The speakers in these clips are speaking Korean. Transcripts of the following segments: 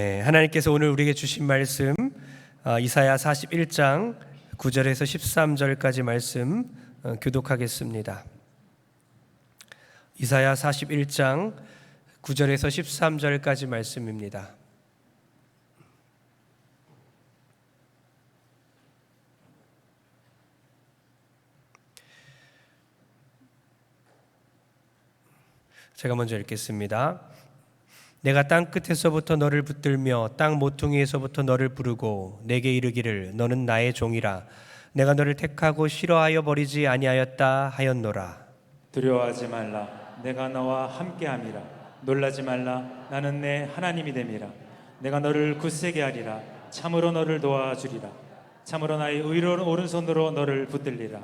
하나님께서 오늘 우리에게 주신 말씀 이사야 41장 9절에서 13절까지 말씀 교독하겠습니다. 이사야 41장 9절에서 13절까지 말씀입니다. 제가 먼저 읽겠습니다. 내가 땅 끝에서부터 너를 붙들며 땅 모퉁이에서부터 너를 부르고 내게 이르기를 너는 나의 종이라. 내가 너를 택하고 싫어하여 버리지 아니하였다 하였노라. 두려워하지 말라. 내가 너와 함께함이라. 놀라지 말라. 나는 내 하나님이 됨이라. 내가 너를 굳세게 하리라. 참으로 너를 도와주리라. 참으로 나의 의로운 오른손으로 너를 붙들리라.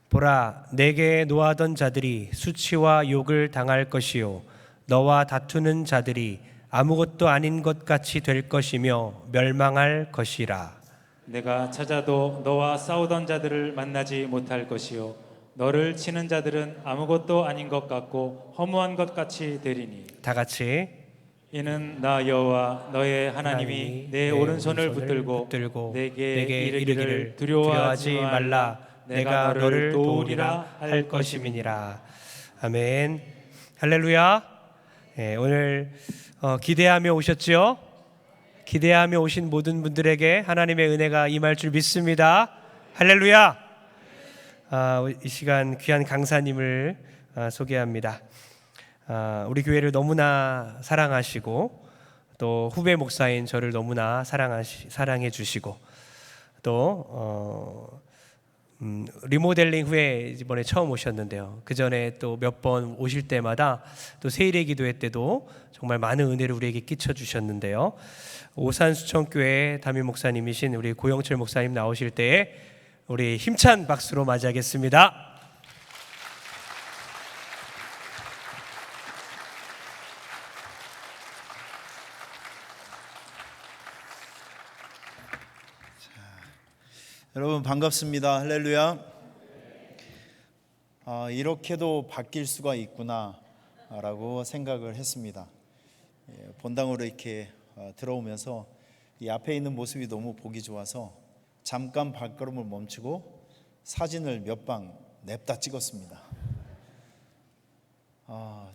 보라, 내게 노하던 자들이 수치와 욕을 당할 것이요 너와 다투는 자들이 아무것도 아닌 것 같이 될 것이며 멸망할 것이라. 내가 찾아도 너와 싸우던 자들을 만나지 못할 것이요 너를 치는 자들은 아무것도 아닌 것 같고 허무한 것 같이 되리니. 다 같이. 이는 나 여호와 너의 하나님이 내 오른손을 붙들고 내게 이르기를 두려워하지 말라. 내가 너를 도우리라 할 것임이니라. 아멘. 할렐루야. 오늘 기대하며 오셨죠? 기대하며 오신 모든 분들에게 하나님의 은혜가 임할 줄 믿습니다. 할렐루야. 이 시간 귀한 강사님을 소개합니다. 우리 교회를 너무나 사랑하시고 또 후배 목사인 저를 너무나 사랑해 주시고 또 리모델링 후에 이번에 처음 오셨는데요. 그 전에 또 몇 번 오실 때마다 또 세일의 기도회 때도 정말 많은 은혜를 우리에게 끼쳐 주셨는데요. 오산수천교회 담임 목사님이신 우리 고영철 목사님 나오실 때에 우리 힘찬 박수로 맞이하겠습니다. 여러분 반갑습니다. 할렐루야. 이렇게도 바뀔 수가 있구나 라고 생각을 했습니다. 본당으로 이렇게 들어오면서 이 앞에 있는 모습이 너무 보기 좋아서 잠깐 발걸음을 멈추고 사진을 몇 방 냅다 찍었습니다.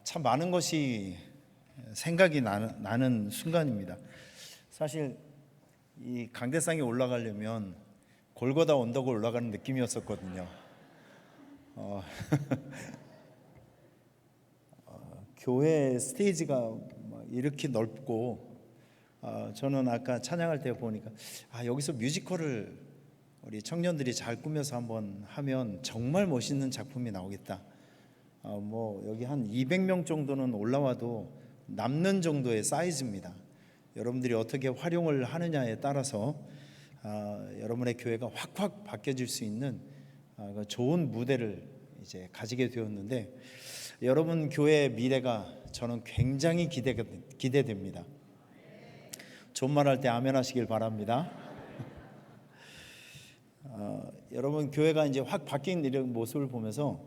참 많은 것이 생각이 나는 순간입니다. 사실 이 강대상에 올라가려면 골고다 언덕을 올라가는 느낌이었었거든요. 교회 스테이지가 이렇게 넓고 저는 아까 찬양할 때 보니까 여기서 뮤지컬을 우리 청년들이 잘 꾸며서 한번 하면 정말 멋있는 작품이 나오겠다. 여기 한 200명 정도는 올라와도 남는 정도의 사이즈입니다. 여러분들이 어떻게 활용을 하느냐에 따라서 여러분의 교회가 확 바뀌어질 수 있는 좋은 무대를 이제 가지게 되었는데 여러분 교회의 미래가 저는 굉장히 기대됩니다. 존말할 때 아멘 하시길 바랍니다. 여러분 교회가 이제 확 바뀐 이런 모습을 보면서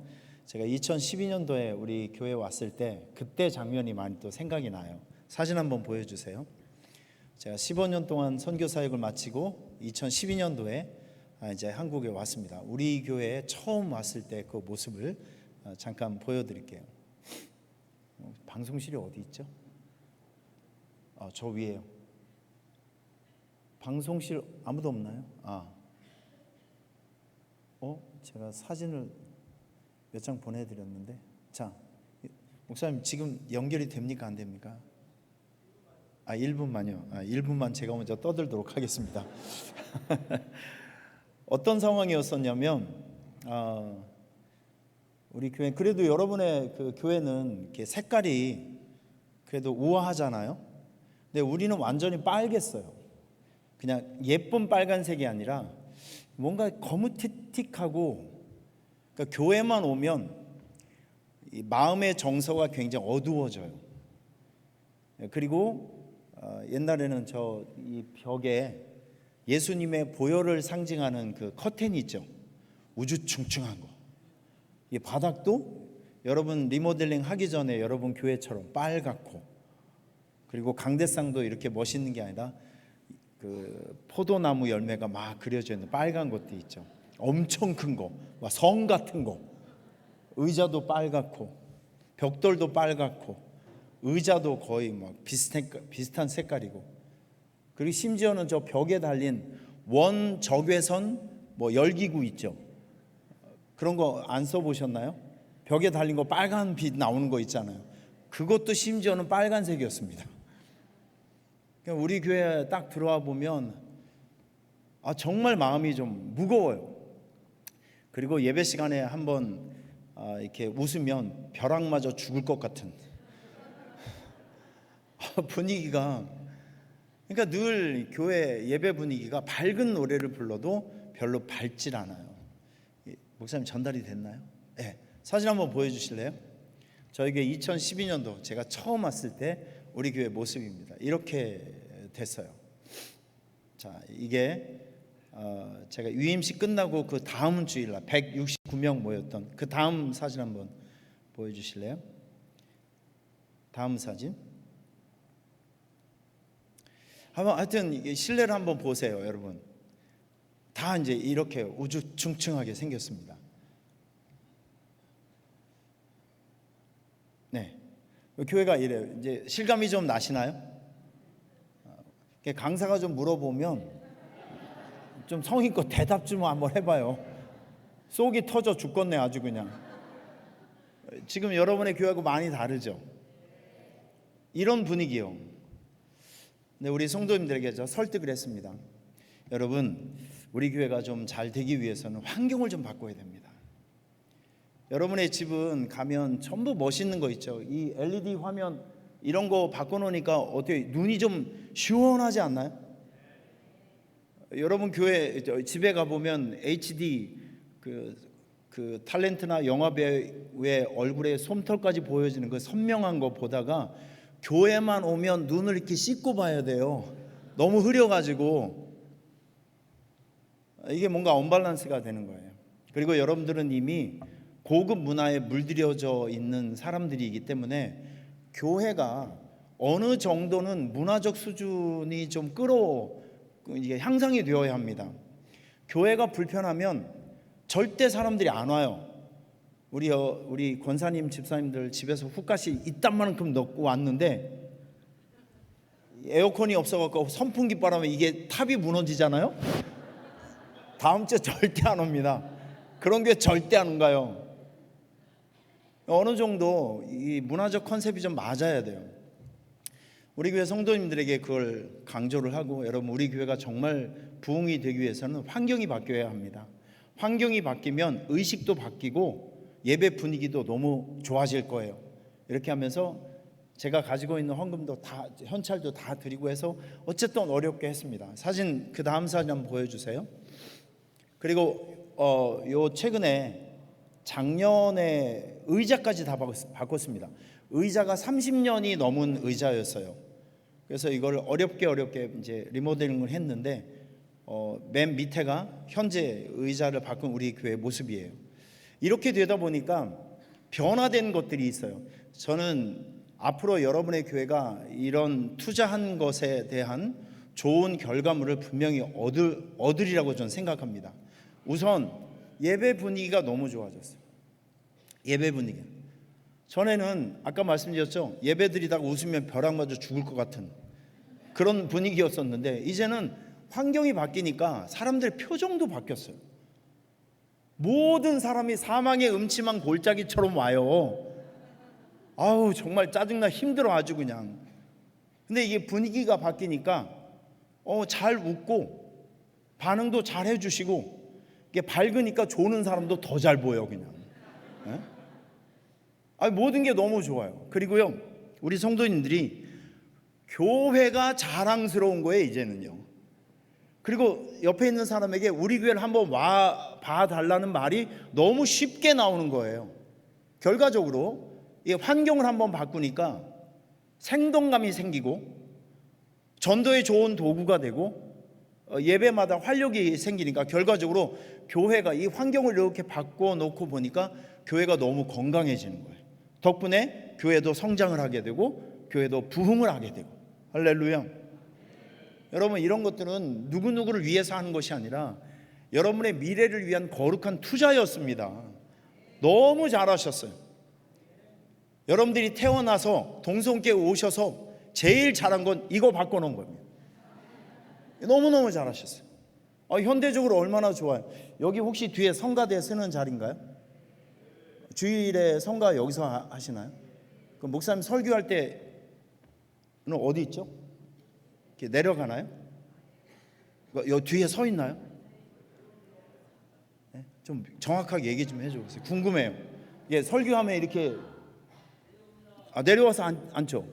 제가 2012년도에 우리 교회에 왔을 때 그때 장면이 많이 또 생각이 나요. 사진 한번 보여주세요. 제가 15년 동안 선교 사역을 마치고 2012년도에 이제 한국에 왔습니다. 우리 교회에 처음 왔을 때 그 모습을 잠깐 보여드릴게요. 방송실이 어디 있죠? 저 위에요. 방송실 아무도 없나요? 제가 사진을 몇 장 보내드렸는데, 자, 목사님 지금 연결이 됩니까 안 됩니까? 1분만요. 1분만 제가 먼저 떠들도록 하겠습니다. 어떤 상황이었었냐면 우리 교회 그래도 여러분의 그 교회는 이렇게 색깔이 그래도 우아하잖아요. 근데 우리는 완전히 빨갰어요. 그냥 예쁜 빨간색이 아니라 뭔가 거무튀틱하고 그러니까 교회만 오면 이 마음의 정서가 굉장히 어두워져요. 그리고 옛날에는 저 이 벽에 예수님의 보혈을 상징하는 그 커튼이 있죠. 우주충충한 거. 이 바닥도 여러분 리모델링 하기 전에 여러분 교회처럼 빨갛고 그리고 강대상도 이렇게 멋있는 게 아니라 그 포도나무 열매가 막 그려져 있는 빨간 것도 있죠. 엄청 큰 거, 막 성 같은 거. 의자도 빨갛고 벽돌도 빨갛고 의자도 거의 막 비슷한 색깔이고, 그리고 심지어는 저 벽에 달린 원적외선 뭐 열기구 있죠. 그런 거 안 써보셨나요? 벽에 달린 거 빨간 빛 나오는 거 있잖아요. 그것도 심지어는 빨간색이었습니다. 우리 교회 딱 들어와 보면 정말 마음이 좀 무거워요. 그리고 예배 시간에 한번 이렇게 웃으면 벼락마저 죽을 것 같은 분위기가, 그러니까 늘 교회 예배 분위기가 밝은 노래를 불러도 별로 밝질 않아요. 목사님 전달이 됐나요? 네. 사진 한번 보여주실래요? 저에게 2012년도 제가 처음 왔을 때 우리 교회 모습입니다. 이렇게 됐어요. 자, 이게 제가 유임식 끝나고 그 다음 주일날 169명 모였던 그 다음 사진 한번 보여주실래요? 다음 사진. 하여튼 실내를 한번 보세요, 여러분. 다 이제 이렇게 우주충충하게 생겼습니다. 네, 교회가 이래요. 이제 실감이 좀 나시나요? 강사가 좀 물어보면 좀 성의껏 대답 좀 한번 해봐요. 속이 터져 죽겠네 아주 그냥. 지금 여러분의 교회하고 많이 다르죠? 이런 분위기요. 근데 우리 성도님들에게 저 설득을 했습니다. 여러분, 우리 교회가 좀 잘 되기 위해서는 환경을 좀 바꿔야 됩니다. 여러분의 집은 가면 전부 멋있는 거 있죠. 이 LED 화면 이런 거 바꿔놓으니까 어떻게 눈이 좀 시원하지 않나요? 여러분 교회 집에 가보면 HD 그 탤런트나 영화배우의 얼굴에 솜털까지 보여지는 그 선명한 거 보다가 교회만 오면 눈을 이렇게 씻고 봐야 돼요. 너무 흐려가지고 이게 뭔가 언밸런스가 되는 거예요. 그리고 여러분들은 이미 고급 문화에 물들여져 있는 사람들이기 때문에 교회가 어느 정도는 문화적 수준이 좀 이게 향상이 되어야 합니다. 교회가 불편하면 절대 사람들이 안 와요. 우리 권사님 집사님들 집에서 훅가시 이딴만큼 넣고 왔는데 에어컨이 없어갖고 선풍기 바람에 이게 탑이 무너지잖아요. 다음 주에 절대 안 옵니다. 그런 게 절대 안 가요. 어느 정도 이 문화적 컨셉이 좀 맞아야 돼요. 우리 교회 성도님들에게 그걸 강조를 하고, 여러분 우리 교회가 정말 부흥이 되기 위해서는 환경이 바뀌어야 합니다. 환경이 바뀌면 의식도 바뀌고 예배 분위기도 너무 좋아질 거예요. 이렇게 하면서 제가 가지고 있는 헌금도 다, 현찰도 다 드리고 해서 어쨌든 어렵게 했습니다. 사진, 그 다음 사진 한번 보여주세요. 그리고 요 최근에 작년에 의자까지 다 바꿨습니다. 의자가 30년이 넘은 의자였어요. 그래서 이걸 어렵게 이제 리모델링을 했는데 맨 밑에가 현재 의자를 바꾼 우리 교회 모습이에요. 이렇게 되다 보니까 변화된 것들이 있어요. 저는 앞으로 여러분의 교회가 이런 투자한 것에 대한 좋은 결과물을 분명히 얻으리라고 저는 생각합니다. 우선 예배 분위기가 너무 좋아졌어요. 예배 분위기. 전에는 아까 말씀드렸죠. 예배 드리다가 웃으면 벼락 맞아 죽을 것 같은 그런 분위기였었는데 이제는 환경이 바뀌니까 사람들의 표정도 바뀌었어요. 모든 사람이 사망의 음침한 골짜기처럼 와요. 아우 정말 짜증나 힘들어 아주 그냥. 근데 이게 분위기가 바뀌니까 잘 웃고 반응도 잘 해주시고 이게 밝으니까 조는 사람도 더 잘 보여 그냥. 모든 게 너무 좋아요. 그리고요 우리 성도님들이 교회가 자랑스러운 거예요 이제는요. 그리고 옆에 있는 사람에게 우리 교회를 한번 와 봐달라는 말이 너무 쉽게 나오는 거예요. 결과적으로 이 환경을 한번 바꾸니까 생동감이 생기고 전도에 좋은 도구가 되고 예배마다 활력이 생기니까 결과적으로 교회가 이 환경을 이렇게 바꿔놓고 보니까 교회가 너무 건강해지는 거예요. 덕분에 교회도 성장을 하게 되고 교회도 부흥을 하게 되고 할렐루야. 여러분, 이런 것들은 누구누구를 위해서 하는 것이 아니라 여러분의 미래를 위한 거룩한 투자였습니다. 너무 잘하셨어요. 여러분들이 태어나서 동성교회 오셔서 제일 잘한 건 이거 바꿔놓은 겁니다. 너무너무 잘하셨어요. 현대적으로 얼마나 좋아요. 여기 혹시 뒤에 성가대 쓰는 자리인가요? 주일에 성가 여기서 하시나요? 그 목사님 설교할 때는 어디 있죠? 이렇게 내려가나요? 여기 뒤에 서 있나요? 네? 좀 정확하게 얘기 좀 해주세요. 궁금해요. 예, 설교하면 이렇게 내려와서 앉죠.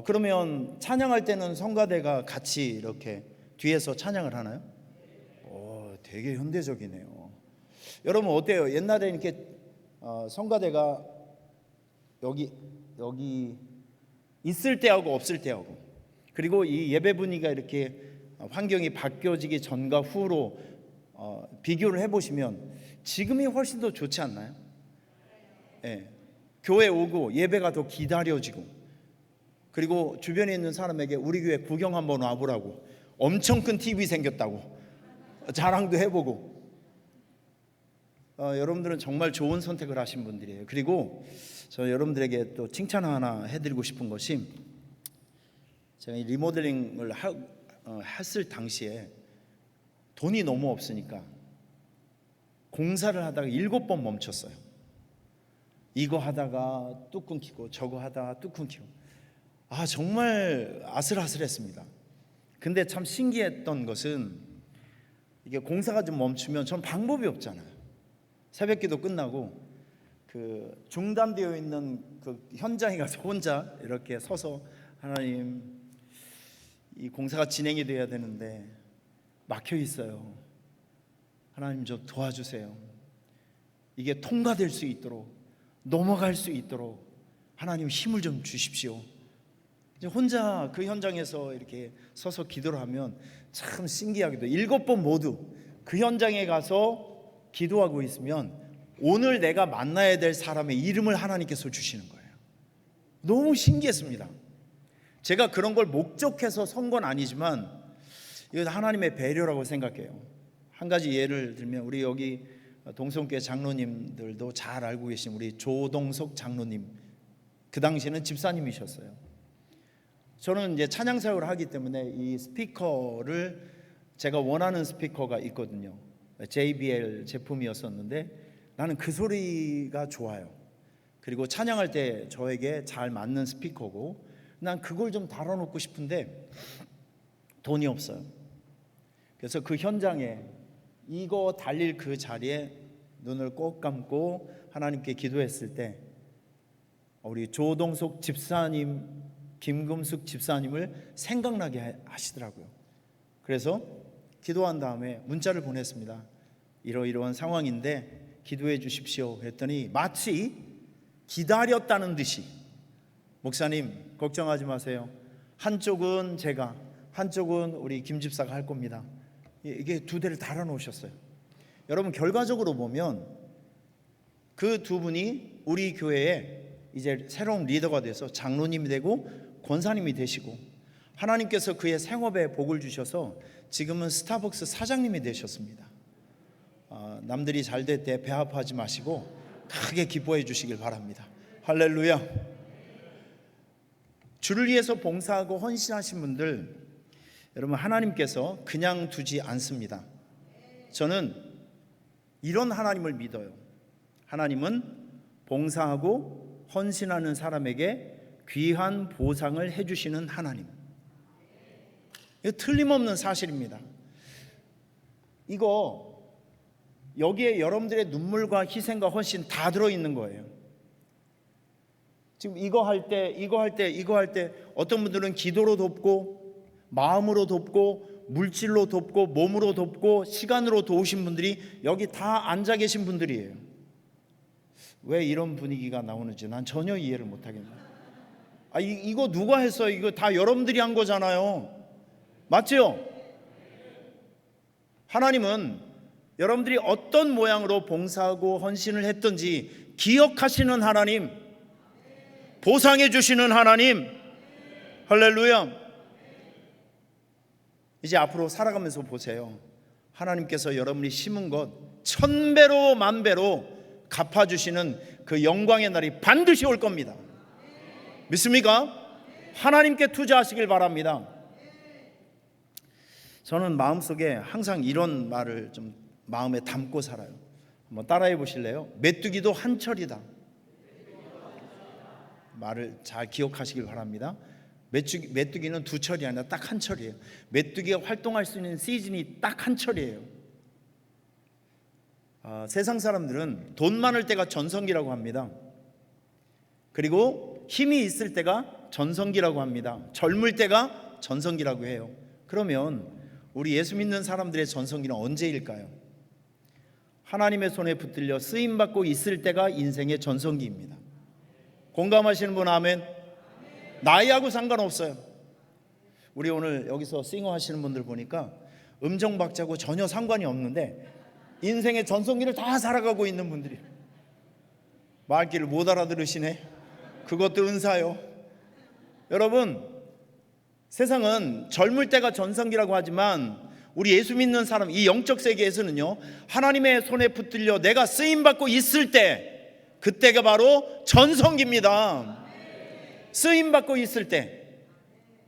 그러면 찬양할 때는 성가대가 같이 이렇게 뒤에서 찬양을 하나요? 되게 현대적이네요. 여러분 어때요? 옛날에 이렇게 성가대가 여기 있을 때하고 없을 때하고, 그리고 이 예배 분위기가 이렇게 환경이 바뀌어지기 전과 후로 비교를 해보시면 지금이 훨씬 더 좋지 않나요? 예, 교회 오고 예배가 더 기다려지고, 그리고 주변에 있는 사람에게 우리 교회 구경 한번 와보라고, 엄청 큰 TV 생겼다고 자랑도 해보고. 여러분들은 정말 좋은 선택을 하신 분들이에요. 그리고 저 여러분들에게 또 칭찬 하나 해드리고 싶은 것이, 제가 이 리모델링을 했을 당시에 돈이 너무 없으니까 공사를 하다가 7번 멈췄어요. 이거 하다가 뚝 끊기고 저거 하다가 뚝 끊기고, 정말 아슬아슬했습니다. 근데 참 신기했던 것은, 이게 공사가 좀 멈추면 전 방법이 없잖아요. 새벽기도 끝나고 그 중단되어 있는 그 현장에 가서 혼자 이렇게 서서, 하나님, 이 공사가 진행이 돼야 되는데 막혀 있어요. 하나님 좀 도와주세요. 이게 통과될 수 있도록, 넘어갈 수 있도록 하나님 힘을 좀 주십시오. 이제 혼자 그 현장에서 이렇게 서서 기도를 하면 참 신기하게도 7번 모두 그 현장에 가서 기도하고 있으면 오늘 내가 만나야 될 사람의 이름을 하나님께서 주시는 거예요. 너무 신기했습니다. 제가 그런 걸 목적해서 선 건 아니지만 이건 하나님의 배려라고 생각해요. 한 가지 예를 들면, 우리 여기 동성교회 장로님들도 잘 알고 계신 우리 조동석 장로님, 그 당시에는 집사님이셨어요. 저는 이제 찬양 사역을 하기 때문에 이 스피커를, 제가 원하는 스피커가 있거든요. JBL 제품이었었는데 나는 그 소리가 좋아요. 그리고 찬양할 때 저에게 잘 맞는 스피커고, 난 그걸 좀 달아놓고 싶은데 돈이 없어요. 그래서 그 현장에 이거 달릴 그 자리에 눈을 꼭 감고 하나님께 기도했을 때 우리 조동석 집사님, 김금숙 집사님을 생각나게 하시더라고요. 그래서 기도한 다음에 문자를 보냈습니다. 이러이러한 상황인데 기도해 주십시오 했더니 마치 기다렸다는 듯이, 목사님 걱정하지 마세요. 한쪽은 제가, 한쪽은 우리 김 집사가 할 겁니다. 이게 두 대를 달아놓으셨어요. 여러분, 결과적으로 보면 그 두 분이 우리 교회에 이제 새로운 리더가 돼서 장로님이 되고 권사님이 되시고, 하나님께서 그의 생업에 복을 주셔서 지금은 스타벅스 사장님이 되셨습니다. 남들이 잘 될 때 배 아파하지 마시고 크게 기뻐해 주시길 바랍니다. 할렐루야. 주를 위해서 봉사하고 헌신하신 분들, 여러분, 하나님께서 그냥 두지 않습니다. 저는 이런 하나님을 믿어요. 하나님은 봉사하고 헌신하는 사람에게 귀한 보상을 해주시는 하나님. 이거 틀림없는 사실입니다. 이거 여기에 여러분들의 눈물과 희생과 헌신 다 들어있는 거예요. 지금 이거 할 때 어떤 분들은 기도로 돕고, 마음으로 돕고, 물질로 돕고, 몸으로 돕고, 시간으로 도우신 분들이 여기 다 앉아 계신 분들이에요. 왜 이런 분위기가 나오는지 난 전혀 이해를 못하겠네요. 이거 누가 했어요? 이거 다 여러분들이 한 거잖아요. 맞죠? 하나님은 여러분들이 어떤 모양으로 봉사하고 헌신을 했든지 기억하시는 하나님, 보상해 주시는 하나님, 할렐루야. 이제 앞으로 살아가면서 보세요. 하나님께서 여러분이 심은 것 1000배로 만배로 갚아주시는 그 영광의 날이 반드시 올 겁니다. 믿습니까? 하나님께 투자하시길 바랍니다. 저는 마음속에 항상 이런 말을 좀 마음에 담고 살아요. 한번 따라해 보실래요? 메뚜기도 한철이다. 말을 잘 기억하시길 바랍니다. 메뚜기는 두 철이 아니라 딱 한 철이에요. 메뚜기가 활동할 수 있는 시즌이 딱 한 철이에요. 세상 사람들은 돈 많을 때가 전성기라고 합니다. 그리고 힘이 있을 때가 전성기라고 합니다. 젊을 때가 전성기라고 해요. 그러면 우리 예수 믿는 사람들의 전성기는 언제일까요? 하나님의 손에 붙들려 쓰임받고 있을 때가 인생의 전성기입니다. 공감하시는 분 아멘? 나이하고 상관없어요. 우리 오늘 여기서 싱어 하시는 분들 보니까 음정 박자고 전혀 상관이 없는데 인생의 전성기를 다 살아가고 있는 분들이 말귀를 못 알아들으시네. 그것도 은사요. 여러분, 세상은 젊을 때가 전성기라고 하지만 우리 예수 믿는 사람, 이 영적 세계에서는요, 하나님의 손에 붙들려 내가 쓰임받고 있을 때, 그때가 바로 전성기입니다. 쓰임받고 있을 때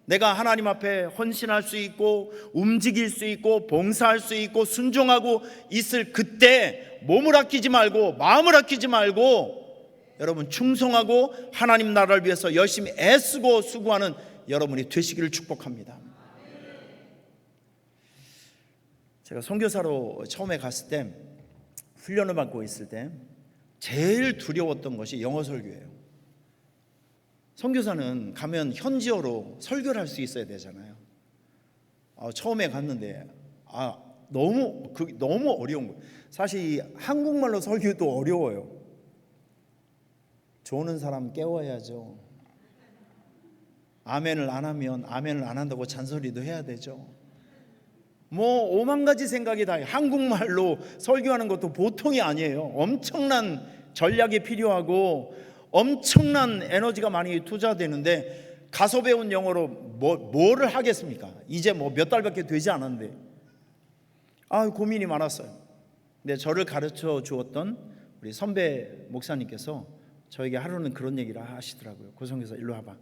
내가 하나님 앞에 헌신할 수 있고 움직일 수 있고 봉사할 수 있고 순종하고 있을 그때 몸을 아끼지 말고 마음을 아끼지 말고 여러분 충성하고 하나님 나라를 위해서 열심히 애쓰고 수고하는 여러분이 되시기를 축복합니다. 제가 선교사로 처음에 갔을 때 훈련을 받고 있을 때 제일 두려웠던 것이 영어 설교예요. 선교사는 가면 현지어로 설교를 할 수 있어야 되잖아요. 처음에 갔는데 너무 어려운 거예요. 사실 이 한국말로 설교도 어려워요. 조는 사람 깨워야죠. 아멘을 안 하면 아멘을 안 한다고 잔소리도 해야 되죠. 뭐 5만 가지 생각이 다. 한국말로 설교하는 것도 보통이 아니에요. 엄청난 전략이 필요하고 엄청난 에너지가 많이 투자되는데 가서 배운 영어로 뭐를 하겠습니까? 이제 뭐 몇 달밖에 되지 않았는데 고민이 많았어요. 근데 저를 가르쳐 주었던 우리 선배 목사님께서 저에게 하루는 그런 얘기를 하시더라고요. 고성교사 일로 와봐.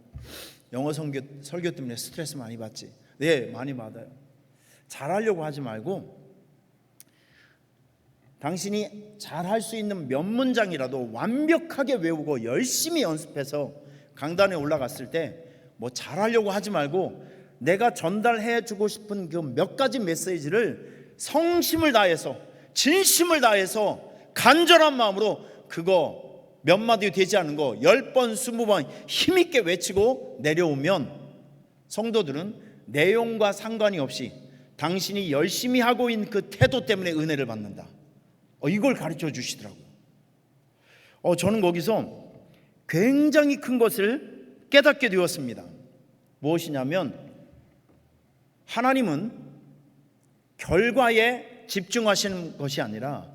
영어 설교 때문에 스트레스 많이 받지? 네, 많이 받아요. 잘하려고 하지 말고 당신이 잘할 수 있는 몇 문장이라도 완벽하게 외우고 열심히 연습해서 강단에 올라갔을 때 뭐 잘하려고 하지 말고 내가 전달해 주고 싶은 그 몇 가지 메시지를 성심을 다해서 진심을 다해서 간절한 마음으로 그거 몇 마디 되지 않은 거 10번 20번 힘있게 외치고 내려오면 성도들은 내용과 상관이 없이 당신이 열심히 하고 있는 그 태도 때문에 은혜를 받는다. 이걸 가르쳐 주시더라고요. 저는 거기서 굉장히 큰 것을 깨닫게 되었습니다. 무엇이냐면 하나님은 결과에 집중하시는 것이 아니라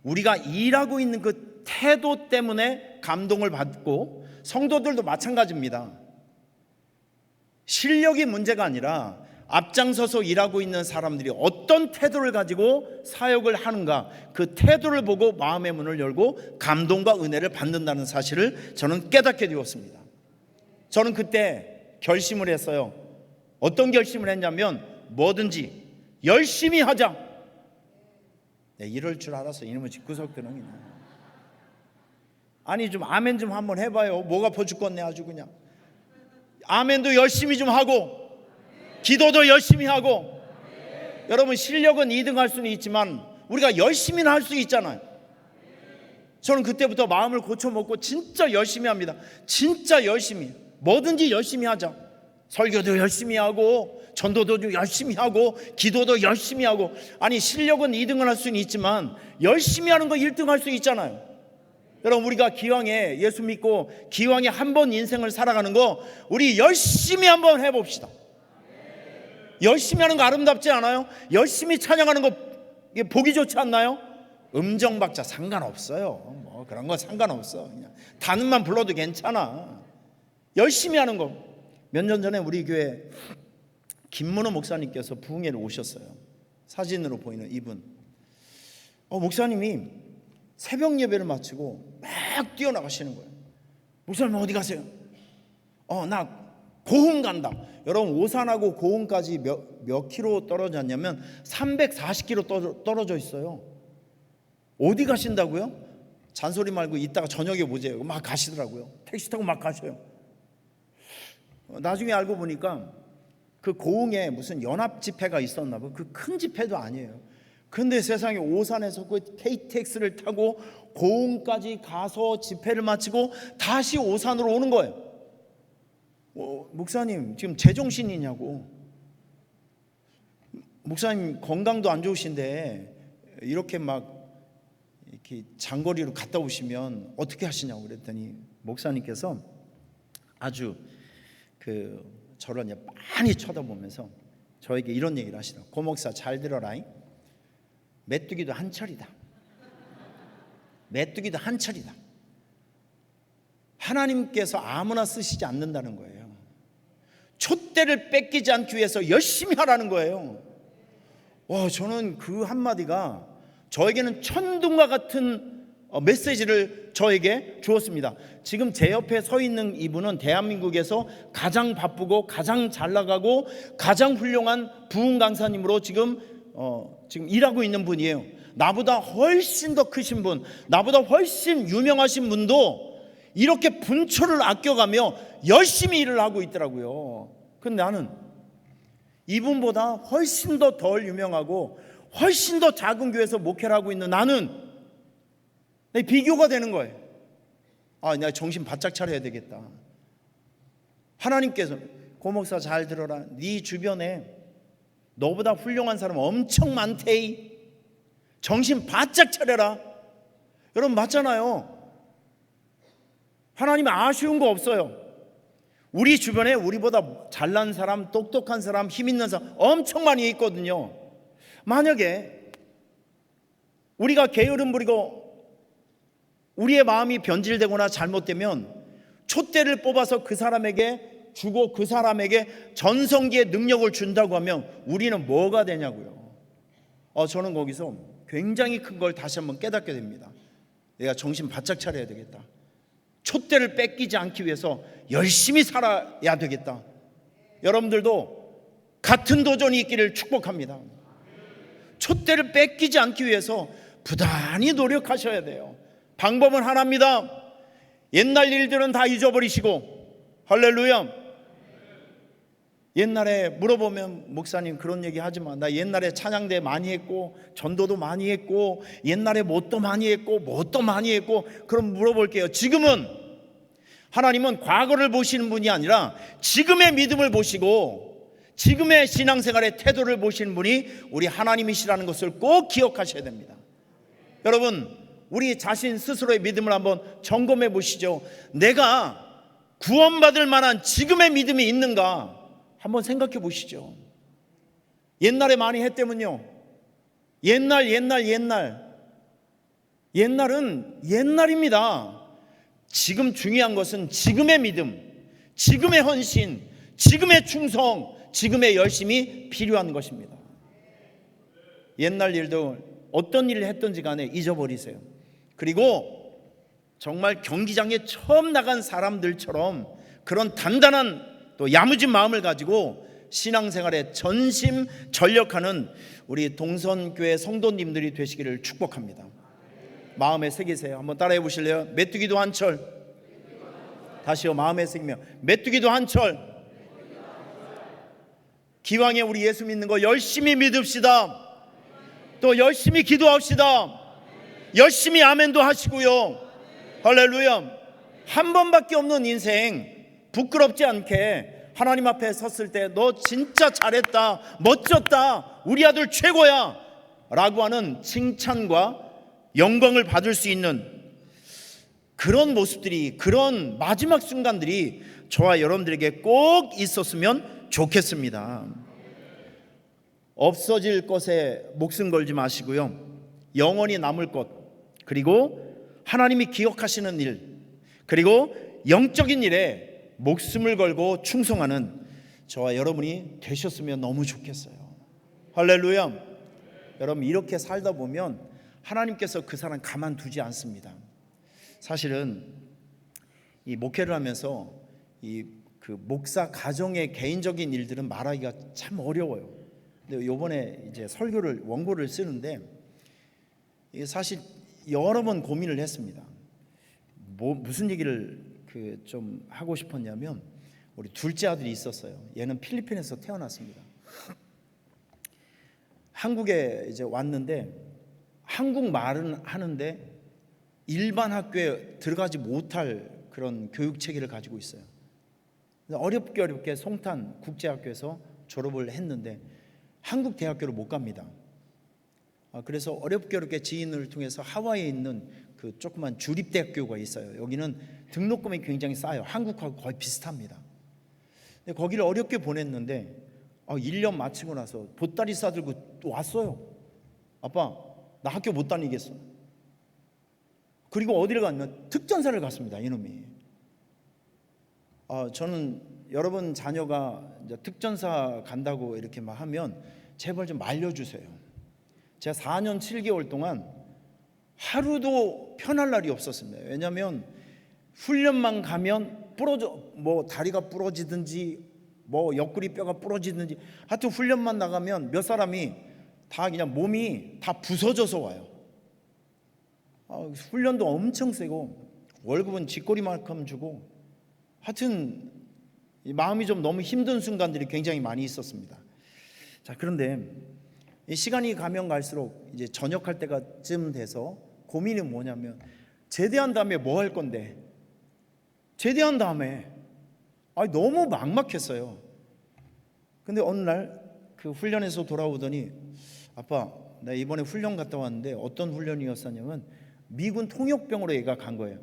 우리가 일하고 있는 그 태도 때문에 감동을 받고 성도들도 마찬가지입니다. 실력이 문제가 아니라 앞장서서 일하고 있는 사람들이 어떤 태도를 가지고 사역을 하는가, 그 태도를 보고 마음의 문을 열고 감동과 은혜를 받는다는 사실을 저는 깨닫게 되었습니다. 저는 그때 결심을 했어요. 어떤 결심을 했냐면 뭐든지 열심히 하자. 이럴 줄 알았어. 이놈의 집구석들은 그냥. 아니 좀 아멘 좀 한번 해봐요. 뭐가 퍼 죽겠네 아주 그냥. 아멘도 열심히 좀 하고 기도도 열심히 하고. 여러분 실력은 2등 할 수는 있지만 우리가 열심히는 할 수 있잖아요. 저는 그때부터 마음을 고쳐먹고 진짜 열심히 합니다. 진짜 열심히 뭐든지 열심히 하자. 설교도 열심히 하고 전도도 열심히 하고 기도도 열심히 하고. 아니 실력은 2등을 할 수는 있지만 열심히 하는 거 1등 할 수 있잖아요. 여러분 우리가 기왕에 예수 믿고 기왕에 한 번 인생을 살아가는 거 우리 열심히 한번 해봅시다. 열심히 하는 거 아름답지 않아요? 열심히 찬양하는 거 보기 좋지 않나요? 음정박자 상관없어요. 뭐 그런 거 상관없어. 그냥 단음만 불러도 괜찮아. 열심히 하는 거 몇 년 전에 우리 교회 김문호 목사님께서 부흥회를 오셨어요. 사진으로 보이는 이분. 목사님이 새벽 예배를 마치고 막 뛰어나가시는 거예요. 목사님 어디 가세요? 나 고흥 간다. 여러분, 오산하고 고흥까지 몇 킬로 떨어졌냐면 340킬로 떨어져 있어요. 어디 가신다고요? 잔소리 말고 이따가 저녁에 보세요. 막 가시더라고요. 택시 타고 막 가셔요. 나중에 알고 보니까 그 고흥에 무슨 연합 집회가 있었나 봐요. 그 큰 집회도 아니에요. 근데 세상에 오산에서 그 KTX를 타고 고흥까지 가서 집회를 마치고 다시 오산으로 오는 거예요. 목사님 지금 제정신이냐고. 목사님 건강도 안 좋으신데 이렇게 장거리로 갔다 오시면 어떻게 하시냐고 그랬더니 목사님께서 아주 저를 많이 쳐다보면서 저에게 이런 얘기를 하시더라고요. 고 목사 잘 들어라잉. 메뚜기도 한철이다. 메뚜기도 한철이다. 하나님께서 아무나 쓰시지 않는다는 거예요. 촛대를 뺏기지 않기 위해서 열심히 하라는 거예요. 저는 그 한마디가 저에게는 천둥과 같은 메시지를 저에게 주었습니다. 지금 제 옆에 서 있는 이분은 대한민국에서 가장 바쁘고 가장 잘 나가고 가장 훌륭한 부흥 강사님으로 지금 일하고 있는 분이에요. 나보다 훨씬 더 크신 분, 나보다 훨씬 유명하신 분도 이렇게 분초를 아껴가며 열심히 일을 하고 있더라고요. 근데 나는 이분보다 훨씬 더 덜 유명하고 훨씬 더 작은 교회에서 목회를 하고 있는 나는 비교가 되는 거예요. 내가 정신 바짝 차려야 되겠다. 하나님께서 고 목사 잘 들어라. 네 주변에 너보다 훌륭한 사람 엄청 많대이. 정신 바짝 차려라. 여러분 맞잖아요. 하나님 아쉬운 거 없어요. 우리 주변에 우리보다 잘난 사람, 똑똑한 사람, 힘 있는 사람 엄청 많이 있거든요. 만약에 우리가 게으름 부리고 우리의 마음이 변질되거나 잘못되면 촛대를 뽑아서 그 사람에게 주고 그 사람에게 전성기의 능력을 준다고 하면 우리는 뭐가 되냐고요. 저는 거기서 굉장히 큰 걸 다시 한번 깨닫게 됩니다. 내가 정신 바짝 차려야 되겠다. 촛대를 뺏기지 않기 위해서 열심히 살아야 되겠다. 여러분들도 같은 도전이 있기를 축복합니다. 촛대를 뺏기지 않기 위해서 부단히 노력하셔야 돼요. 방법은 하나입니다. 옛날 일들은 다 잊어버리시고, 할렐루야. 옛날에 물어보면 목사님 그런 얘기 하지마. 나 옛날에 찬양대 많이 했고 전도도 많이 했고 옛날에 뭣도 많이 했고 뭣도 많이 했고. 그럼 물어볼게요. 지금은 하나님은 과거를 보시는 분이 아니라 지금의 믿음을 보시고 지금의 신앙생활의 태도를 보시는 분이 우리 하나님이시라는 것을 꼭 기억하셔야 됩니다. 여러분 우리 자신 스스로의 믿음을 한번 점검해 보시죠. 내가 구원받을 만한 지금의 믿음이 있는가 한번 생각해 보시죠. 옛날에 많이 했다면요. 옛날은 옛날입니다. 지금 중요한 것은 지금의 믿음, 지금의 헌신, 지금의 충성, 지금의 열심이 필요한 것입니다. 옛날 일도 어떤 일을 했든지 간에 잊어버리세요. 그리고 정말 경기장에 처음 나간 사람들처럼 그런 단단한 또 야무진 마음을 가지고 신앙생활에 전심전력하는 우리 동선교회 성도님들이 되시기를 축복합니다. 마음에 새기세요. 한번 따라해 보실래요? 메뚜기도 한철. 다시요. 마음에 새기며 메뚜기도 한철. 기왕에 우리 예수 믿는 거 열심히 믿읍시다. 또 열심히 기도합시다. 열심히 아멘도 하시고요. 할렐루야. 한 번밖에 없는 인생 부끄럽지 않게 하나님 앞에 섰을 때 너 진짜 잘했다, 멋졌다, 우리 아들 최고야 라고 하는 칭찬과 영광을 받을 수 있는 그런 모습들이, 그런 마지막 순간들이 저와 여러분들에게 꼭 있었으면 좋겠습니다. 없어질 것에 목숨 걸지 마시고요. 영원히 남을 것, 그리고 하나님이 기억하시는 일, 그리고 영적인 일에 목숨을 걸고 충성하는 저와 여러분이 되셨으면 너무 좋겠어요. 할렐루야. 여러분, 이렇게 살다 보면 하나님께서 그 사람 가만두지 않습니다. 사실은 이 목회를 하면서 그 목사 가정의 개인적인 일들은 말하기가 참 어려워요. 근데 이번에 이제 원고를 쓰는데 이게 사실 여러 번 고민을 했습니다. 무슨 얘기를 좀 하고 싶었냐면, 우리 둘째 아들이 있었어요. 얘는 필리핀에서 태어났습니다. 한국에 이제 왔는데 한국말은 하는데 일반 학교에 들어가지 못할 그런 교육 체계를 가지고 있어요. 어렵게 송탄 국제학교에서 졸업을 했는데 한국 대학교를 못 갑니다. 그래서 어렵게 지인을 통해서 하와이에 있는 그 조그만 주립대학교가 있어요. 여기는 등록금이 굉장히 싸요. 한국하고 거의 비슷합니다. 근데 거기를 어렵게 보냈는데 1년 마치고 나서 보따리 싸들고 또 왔어요. 아빠, 나 학교 못 다니겠어. 그리고 어디를 갔냐면 특전사를 갔습니다. 이놈이. 저는 여러분 자녀가 이제 특전사 간다고 이렇게 막 하면 제발 좀 말려주세요. 제가 4년 7개월 동안 하루도 편할 날이 없었습니다. 왜냐하면 훈련만 가면 뭐 다리가 부러지든지 뭐 옆구리 뼈가 부러지든지, 하여튼 훈련만 나가면 몇 사람이 다 그냥 몸이 다 부서져서 와요. 훈련도 엄청 세고 월급은 쥐꼬리만큼 주고, 하여튼 마음이 좀 너무 힘든 순간들이 굉장히 많이 있었습니다. 자, 그런데 이 시간이 가면 갈수록 이제 전역할 때가쯤 돼서 고민이 뭐냐면, 제대한 다음에 뭐 할 건데, 제대한 다음에 너무 막막했어요. 근데 어느 날 그 훈련에서 돌아오더니, 아빠, 나 이번에 훈련 갔다 왔는데 어떤 훈련이었었냐면 미군 통역병으로 얘가 간 거예요.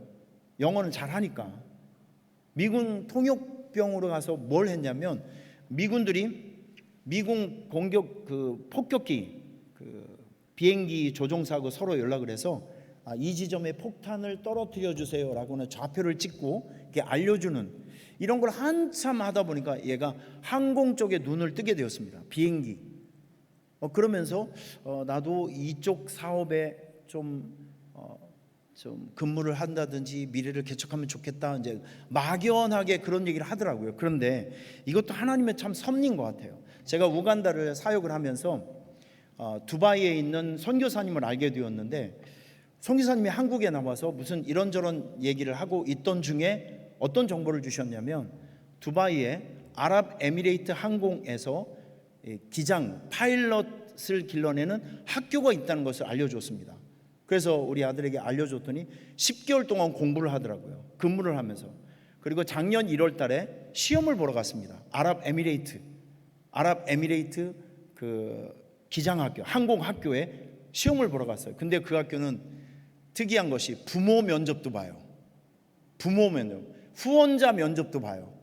영어는 잘하니까. 미군 통역병으로 가서 뭘 했냐면, 미군들이 미군 공격 폭격기 비행기 조종사하고 서로 연락을 해서 이 지점에 폭탄을 떨어뜨려 주세요라고는 좌표를 찍고 이렇게 알려주는, 이런 걸 한참 하다 보니까 얘가 항공 쪽에 눈을 뜨게 되었습니다. 비행기. 그러면서 나도 이쪽 사업에 좀 근무를 한다든지 미래를 개척하면 좋겠다, 이제 막연하게 그런 얘기를 하더라고요. 그런데 이것도 하나님의 참 섭리인 것 같아요. 제가 우간다를 사역을 하면서 두바이에 있는 선교사님을 알게 되었는데, 선교사님이 한국에 나와서 무슨 이런저런 얘기를 하고 있던 중에 어떤 정보를 주셨냐면, 두바이의 아랍에미레이트 항공에서 기장 파일럿을 길러내는 학교가 있다는 것을 알려줬습니다. 그래서 우리 아들에게 알려줬더니 10개월 동안 공부를 하더라고요. 근무를 하면서. 그리고 작년 1월 달에 시험을 보러 갔습니다. 아랍에미레이트 그 기장학교, 항공학교에 시험을 보러 갔어요. 근데 그 학교는 특이한 것이 부모 면접도 봐요. 부모 면접, 후원자 면접도 봐요.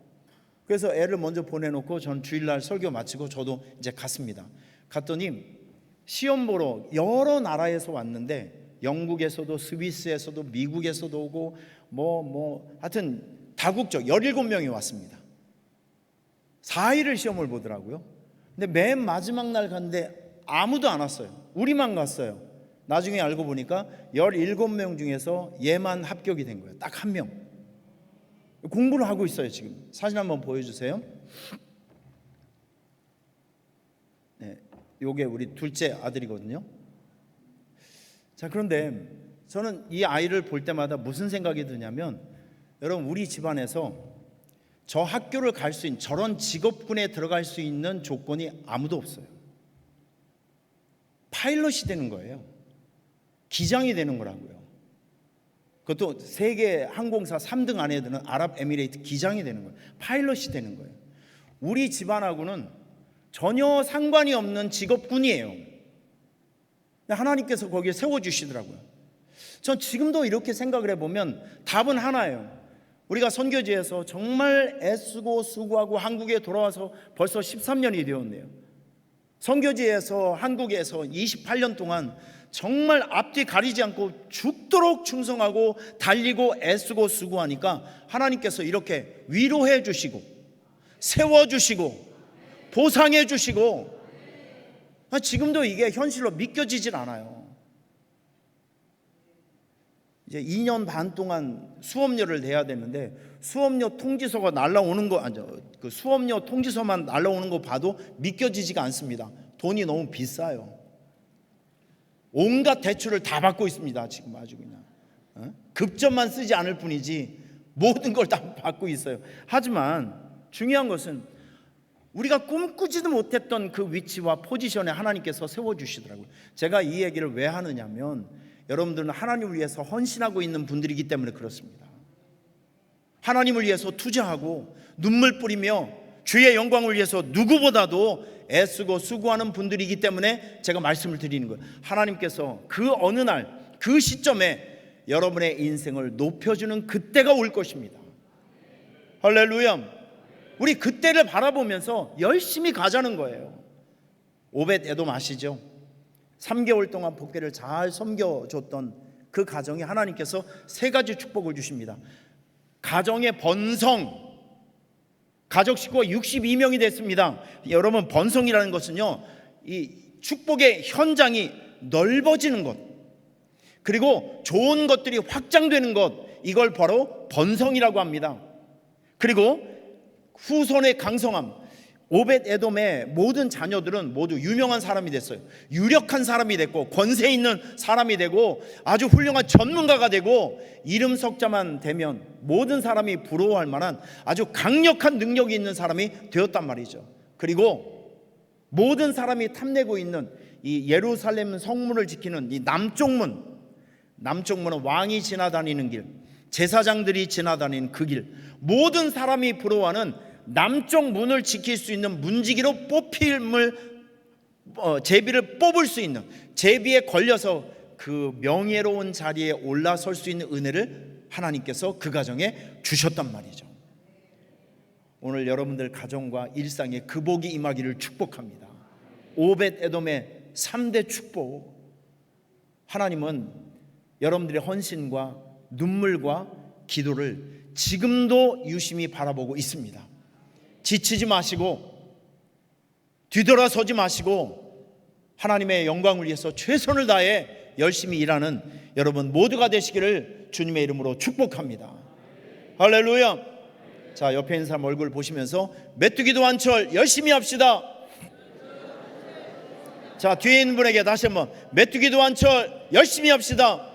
그래서 애를 먼저 보내놓고 전 주일날 설교 마치고 저도 이제 갔습니다. 갔더니 시험 보러 여러 나라에서 왔는데, 영국에서도 스위스에서도 미국에서도 오고 하여튼 다국적 17명이 왔습니다. 4일을 시험을 보더라고요. 근데 맨 마지막 날 갔는데 아무도 안 왔어요. 우리만 갔어요. 나중에 알고 보니까 17명 중에서 얘만 합격이 된 거예요. 딱 한 명. 공부를 하고 있어요. 지금 사진 한번 보여주세요. 네, 요게 우리 둘째 아들이거든요. 자, 그런데 저는 이 아이를 볼 때마다 무슨 생각이 드냐면, 여러분, 우리 집안에서 저 학교를 갈 수 있는, 저런 직업군에 들어갈 수 있는 조건이 아무도 없어요. 파일럿이 되는 거예요. 기장이 되는 거라고요. 그것도 세계 항공사 3등 안에 드는 아랍에미레이트 기장이 되는 거예요. 파일럿이 되는 거예요. 우리 집안하고는 전혀 상관이 없는 직업군이에요. 하나님께서 거기에 세워주시더라고요. 전 지금도 이렇게 생각을 해보면 답은 하나예요. 우리가 선교지에서 정말 애쓰고 수고하고 한국에 돌아와서 벌써 13년이 되었네요. 선교지에서 한국에서 28년 동안 정말 앞뒤 가리지 않고 죽도록 충성하고 달리고 애쓰고 수고하니까 하나님께서 이렇게 위로해 주시고 세워 주시고 보상해 주시고, 지금도 이게 현실로 믿겨지질 않아요. 이제 2년 반 동안 수업료를 내야 되는데 수업료 통지서가 날라오는 거, 그 수업료 통지서만 날라오는 거 봐도 믿겨지지가 않습니다. 돈이 너무 비싸요. 온갖 대출을 다 받고 있습니다. 지금 아주 그냥 급전만 쓰지 않을 뿐이지 모든 걸 다 받고 있어요. 하지만 중요한 것은 우리가 꿈꾸지도 못했던 그 위치와 포지션에 하나님께서 세워주시더라고요. 제가 이 얘기를 왜 하느냐면 여러분들은 하나님을 위해서 헌신하고 있는 분들이기 때문에 그렇습니다. 하나님을 위해서 투자하고 눈물 뿌리며 주의 영광을 위해서 누구보다도 애쓰고 수고하는 분들이기 때문에 제가 말씀을 드리는 거예요. 하나님께서 그 어느 날 그 시점에 여러분의 인생을 높여주는 그때가 올 것입니다. 할렐루야. 우리 그때를 바라보면서 열심히 가자는 거예요. 오벳 에돔 아시죠? 3개월 동안 복개를 잘 섬겨줬던 그 가정에 하나님께서 3가지 축복을 주십니다. 가정의 번성, 가족 식구가 62명이 됐습니다. 여러분, 번성이라는 것은요, 이 축복의 현장이 넓어지는 것, 그리고 좋은 것들이 확장되는 것, 이걸 바로 번성이라고 합니다. 그리고 후손의 강성함, 오벳 에돔의 모든 자녀들은 모두 유명한 사람이 됐어요. 유력한 사람이 됐고 권세 있는 사람이 되고 아주 훌륭한 전문가가 되고 이름 석자만 되면 모든 사람이 부러워할 만한 아주 강력한 능력이 있는 사람이 되었단 말이죠. 그리고 모든 사람이 탐내고 있는 이 예루살렘 성문을 지키는 이 남쪽문은 왕이 지나다니는 길, 제사장들이 지나다니는 그 길, 모든 사람이 부러워하는 남쪽 문을 지킬 수 있는 문지기로 제비를 뽑을 수 있는, 제비에 걸려서 그 명예로운 자리에 올라설 수 있는 은혜를 하나님께서 그 가정에 주셨단 말이죠. 오늘 여러분들 가정과 일상에 그 복이 임하기를 축복합니다. 오벳 에돔의 3대 축복. 하나님은 여러분들의 헌신과 눈물과 기도를 지금도 유심히 바라보고 있습니다. 지치지 마시고 뒤돌아서지 마시고 하나님의 영광을 위해서 최선을 다해 열심히 일하는 여러분 모두가 되시기를 주님의 이름으로 축복합니다. 할렐루야. 자, 옆에 있는 사람 얼굴 보시면서 메뚜기도 한철 열심히 합시다. 자, 뒤에 있는 분에게 다시 한번 메뚜기도 한철 열심히 합시다.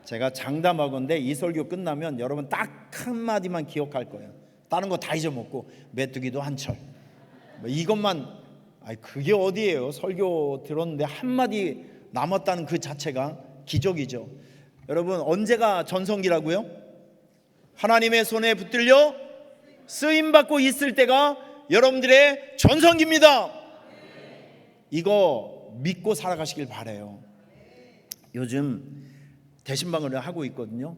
제가 장담하건대 이 설교 끝나면 여러분 딱 한마디만 기억할 거예요. 다른 거 다 잊어먹고 메뚜기도 한철, 이것만. 그게 어디예요? 설교 들었는데 한마디 남았다는 그 자체가 기적이죠. 여러분, 언제가 전성기라고요? 하나님의 손에 붙들려 쓰임받고 있을 때가 여러분들의 전성기입니다. 이거 믿고 살아가시길 바라요. 요즘 대신방을 하고 있거든요.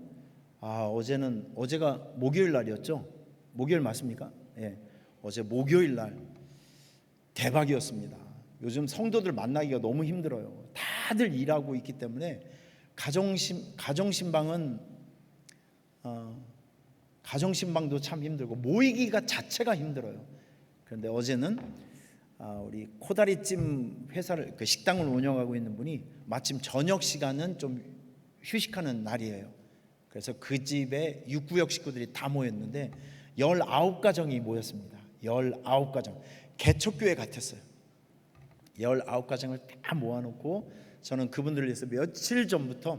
어제가 목요일 날이었죠? 목요일 맞습니까? 예. 어제 목요일 날 대박이었습니다. 요즘 성도들 만나기가 너무 힘들어요. 다들 일하고 있기 때문에 가정신방은 가정신방도 참 힘들고 모이기가 자체가 힘들어요. 그런데 어제는 우리 코다리찜 회사를, 그 식당을 운영하고 있는 분이 마침 저녁 시간은 좀 휴식하는 날이에요. 그래서 그 집에 6구역 식구들이 다 모였는데 19가정이 모였습니다. 19가정. 개척교회 같았어요. 19가정을 다 모아놓고 저는 그분들을 위해서 며칠 전부터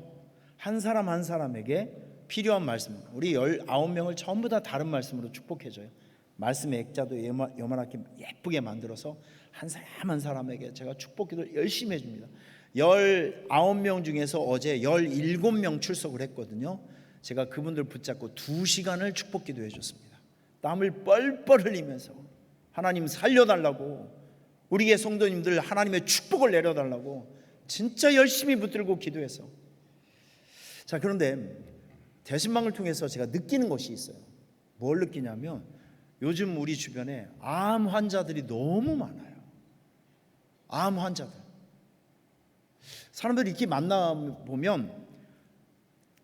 한 사람 한 사람에게 필요한 말씀, 우리 19명을 전부 다 다른 말씀으로 축복해줘요. 말씀의 액자도 요만하게 예쁘게 만들어서 한 사람 한 사람에게 제가 축복 기도를 열심히 해줍니다. 19명 중에서 어제 17명 출석을 했거든요. 제가 그분들 붙잡고 2시간을 축복 기도해 줬습니다. 땀을 뻘뻘 흘리면서 하나님 살려달라고, 우리의 성도님들 하나님의 축복을 내려달라고 진짜 열심히 붙들고 기도해서. 자, 그런데 대신방을 통해서 제가 느끼는 것이 있어요. 뭘 느끼냐면 요즘 우리 주변에 암 환자들이 너무 많아요. 암 환자들. 사람들이 이렇게 만나보면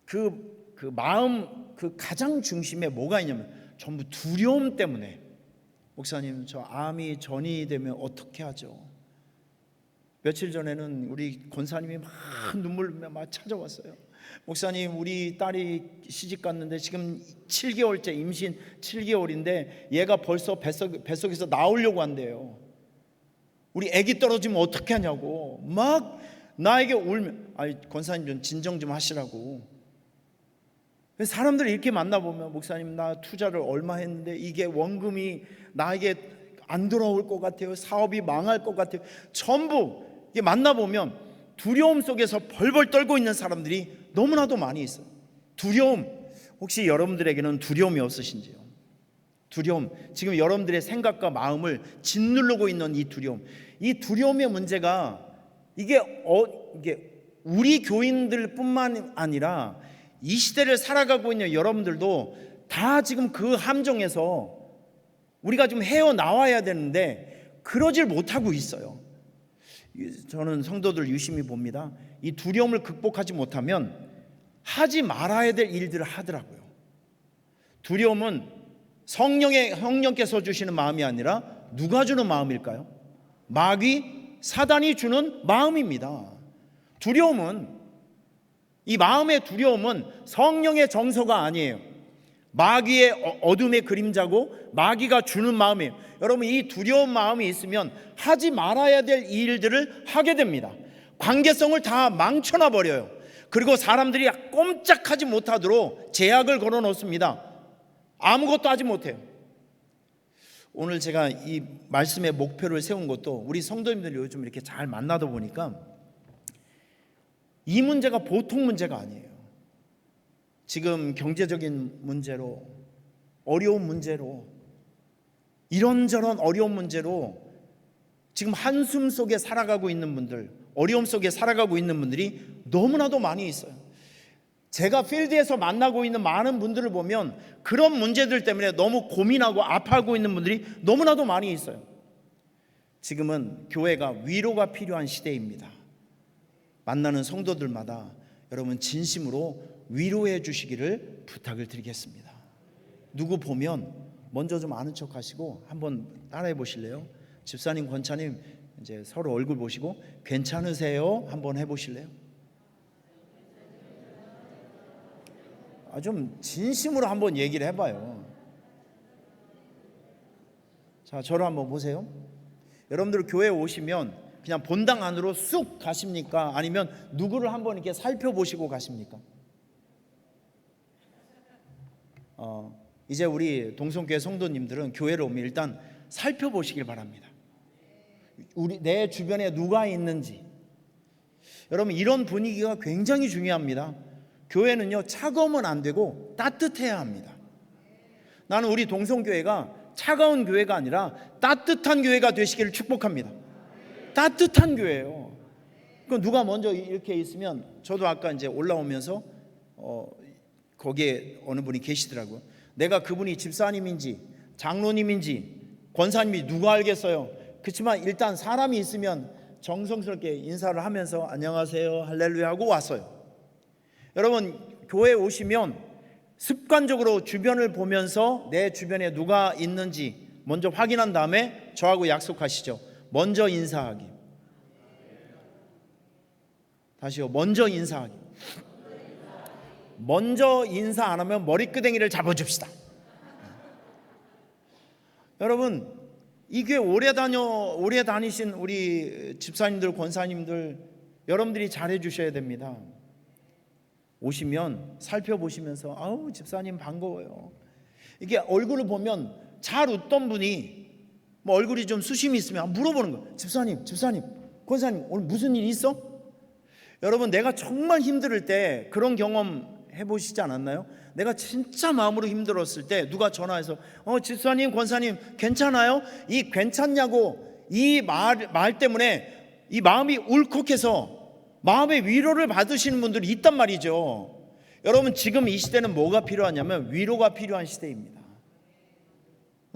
그 마음 그 가장 중심에 뭐가 있냐면 전부 두려움 때문에, 목사님 저 암이 전이 되면 어떻게 하죠? 며칠 전에는 우리 권사님이 막 눈물 막 찾아왔어요. 목사님 우리 딸이 시집 갔는데 지금 7개월째 임신 7개월인데 얘가 벌써 뱃속에서 나오려고 한대요. 우리 아기 떨어지면 어떻게 하냐고 막 나에게 울면, 아니 권사님 좀 진정 좀 하시라고. 사람들이 이렇게 만나보면 목사님 나 투자를 얼마 했는데 이게 원금이 나에게 안 돌아올 것 같아요. 사업이 망할 것 같아요. 전부 이게 만나보면 두려움 속에서 벌벌 떨고 있는 사람들이 너무나도 많이 있어요. 두려움, 혹시 여러분들에게는 두려움이 없으신지요? 두려움, 지금 여러분들의 생각과 마음을 짓누르고 있는 이 두려움, 이 두려움의 문제가 이게 우리 교인들뿐만 아니라 이 시대를 살아가고 있는 여러분들도 다 지금 그 함정에서 우리가 좀 헤어나와야 되는데 그러질 못하고 있어요. 저는 성도들 유심히 봅니다. 이 두려움을 극복하지 못하면 하지 말아야 될 일들을 하더라고요. 두려움은 성령께서 주시는 마음이 아니라 누가 주는 마음일까요? 마귀, 사단이 주는 마음입니다. 두려움은, 이 마음의 두려움은 성령의 정서가 아니에요. 마귀의 어둠의 그림자고 마귀가 주는 마음이에요. 여러분 이 두려운 마음이 있으면 하지 말아야 될 일들을 하게 됩니다. 관계성을 다 망쳐놔 버려요. 그리고 사람들이 꼼짝하지 못하도록 제약을 걸어 놓습니다. 아무것도 하지 못해요. 오늘 제가 이 말씀의 목표를 세운 것도 우리 성도님들이 요즘 이렇게 잘 만나다 보니까 이 문제가 보통 문제가 아니에요. 지금 경제적인 문제로, 어려운 문제로, 이런저런 어려운 문제로 지금 한숨 속에 살아가고 있는 분들, 어려움 속에 살아가고 있는 분들이 너무나도 많이 있어요. 제가 필드에서 만나고 있는 많은 분들을 보면 그런 문제들 때문에 너무 고민하고 아파하고 있는 분들이 너무나도 많이 있어요. 지금은 교회가 위로가 필요한 시대입니다. 만나는 성도들마다 여러분 진심으로 위로해 주시기를 부탁을 드리겠습니다. 누구 보면 먼저 좀 아는 척 하시고 한번 따라해 보실래요? 집사님, 권차님 이제 서로 얼굴 보시고 괜찮으세요? 한번 해보실래요? 좀 진심으로 한번 얘기를 해봐요. 자, 저를 한번 보세요. 여러분들 교회에 오시면 그냥 본당 안으로 쑥 가십니까? 아니면 누구를 한번 이렇게 살펴보시고 가십니까? 이제 우리 동성교회 성도님들은 교회를 오면 일단 살펴보시길 바랍니다. 내 주변에 누가 있는지. 여러분 이런 분위기가 굉장히 중요합니다. 교회는요 차가우면 안 되고 따뜻해야 합니다. 나는 우리 동성교회가 차가운 교회가 아니라 따뜻한 교회가 되시기를 축복합니다. 따뜻한 교회예요. 그럼 누가 먼저 이렇게 있으면 저도 아까 이제 올라오면서 거기에 어느 분이 계시더라고요. 내가 그분이 집사님인지 장로님인지 권사님이 누가 알겠어요. 그렇지만 일단 사람이 있으면 정성스럽게 인사를 하면서 안녕하세요 할렐루야 하고 왔어요. 여러분 교회에 오시면 습관적으로 주변을 보면서 내 주변에 누가 있는지 먼저 확인한 다음에 저하고 약속하시죠. 먼저 인사하기. 다시요. 먼저 인사하기. 먼저 인사 안 하면 머리끄댕이를 잡아줍시다. 여러분 이 교회 오래 다니신 우리 집사님들, 권사님들 여러분들이 잘해 주셔야 됩니다. 오시면 살펴보시면서 아우 집사님 반가워요. 이게 얼굴을 보면 잘 웃던 분이 뭐 얼굴이 좀 수심이 있으면 물어보는 거예요. 집사님, 권사님 오늘 무슨 일 있어? 여러분 내가 정말 힘들 때 그런 경험 해보시지 않았나요? 내가 진짜 마음으로 힘들었을 때 누가 전화해서 집사님, 권사님 괜찮아요? 이 괜찮냐고 이 말 때문에 이 마음이 울컥해서 마음의 위로를 받으시는 분들이 있단 말이죠. 여러분 지금 이 시대는 뭐가 필요하냐면 위로가 필요한 시대입니다.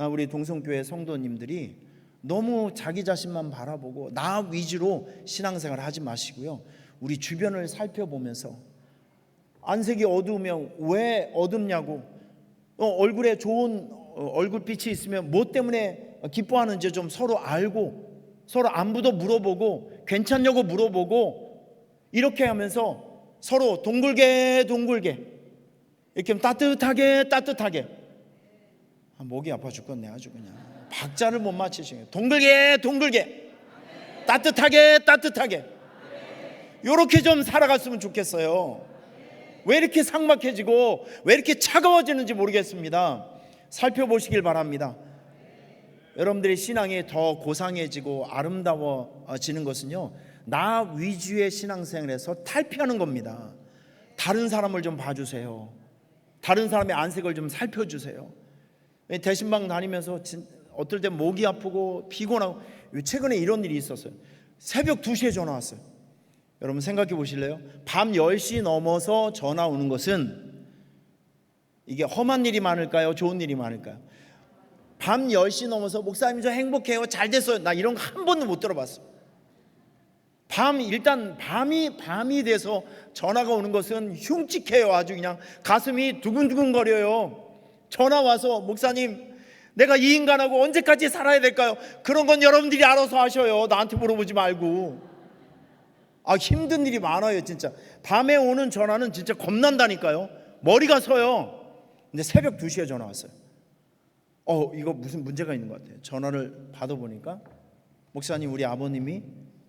우리 동성교회 성도님들이 너무 자기 자신만 바라보고 나 위주로 신앙생활 하지 마시고요, 우리 주변을 살펴보면서 안색이 어두우면 왜 어둡냐고, 얼굴에 좋은 얼굴빛이 있으면 뭐 때문에 기뻐하는지 좀 서로 알고, 서로 안부도 물어보고 괜찮냐고 물어보고, 이렇게 하면서 서로 동글게 이렇게 따뜻하게 목이 아파 죽겠네. 아주 그냥 박자를 못 맞추시네. 동글게 따뜻하게 이렇게 좀 살아갔으면 좋겠어요. 왜 이렇게 삭막해지고 왜 이렇게 차가워지는지 모르겠습니다. 살펴보시길 바랍니다. 여러분들의 신앙이 더 고상해지고 아름다워지는 것은요, 나 위주의 신앙생활에서 탈피하는 겁니다. 다른 사람을 좀 봐주세요. 다른 사람의 안색을 좀 살펴주세요. 대신방 다니면서 어떨 때 목이 아프고 피곤하고, 최근에 이런 일이 있었어요. 새벽 2시에 전화 왔어요. 여러분 생각해 보실래요? 밤 10시 넘어서 전화 오는 것은 이게 험한 일이 많을까요? 좋은 일이 많을까요? 밤 10시 넘어서 목사님 저 행복해요, 잘 됐어요, 나 이런 거 한 번도 못 들어봤어요. 일단 밤이 돼서 전화가 오는 것은 흉측해요. 아주 그냥 가슴이 두근두근거려요. 전화 와서 목사님 내가 이 인간하고 언제까지 살아야 될까요? 그런 건 여러분들이 알아서 하셔요. 나한테 물어보지 말고. 힘든 일이 많아요. 진짜 밤에 오는 전화는 진짜 겁난다니까요. 머리가 서요. 근데 새벽 2시에 전화 왔어요. 이거 무슨 문제가 있는 것 같아요. 전화를 받아보니까 목사님 우리 아버님이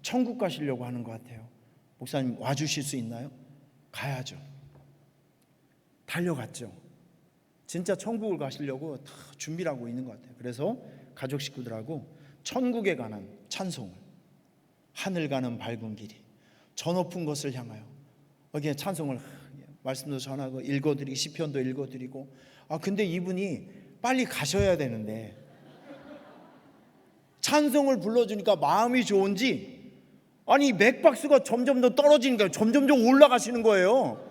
천국 가시려고 하는 것 같아요. 목사님 와주실 수 있나요? 가야죠. 달려갔죠. 진짜 천국을 가시려고 다 준비를 하고 있는 것 같아요. 그래서 가족 식구들하고 천국에 관한 찬송을, 하늘 가는 밝은 길이 저 높은 것을 향하여, 여기에 찬송을 말씀도 전하고 읽어드리고 시편도 읽어드리고. 근데 이분이 빨리 가셔야 되는데 찬송을 불러주니까 마음이 좋은지 맥박수가 점점 더 떨어지니까 점점 더 올라가시는 거예요.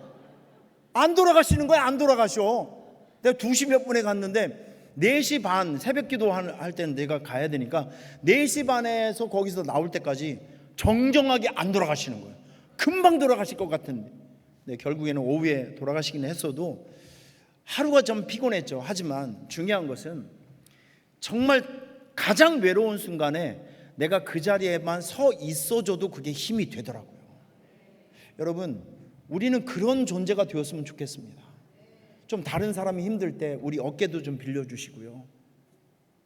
안 돌아가시는 거예요. 안 돌아가셔. 내가 2시 몇 분에 갔는데 4시 반 새벽 기도 할 때는 내가 가야 되니까 4시 반에서 거기서 나올 때까지 정정하게 안 돌아가시는 거예요. 금방 돌아가실 것 같은데. 결국에는 오후에 돌아가시긴 했어도 하루가 좀 피곤했죠. 하지만 중요한 것은 정말 가장 외로운 순간에 내가 그 자리에만 서 있어줘도 그게 힘이 되더라고요. 여러분 우리는 그런 존재가 되었으면 좋겠습니다. 좀 다른 사람이 힘들 때 우리 어깨도 좀 빌려주시고요,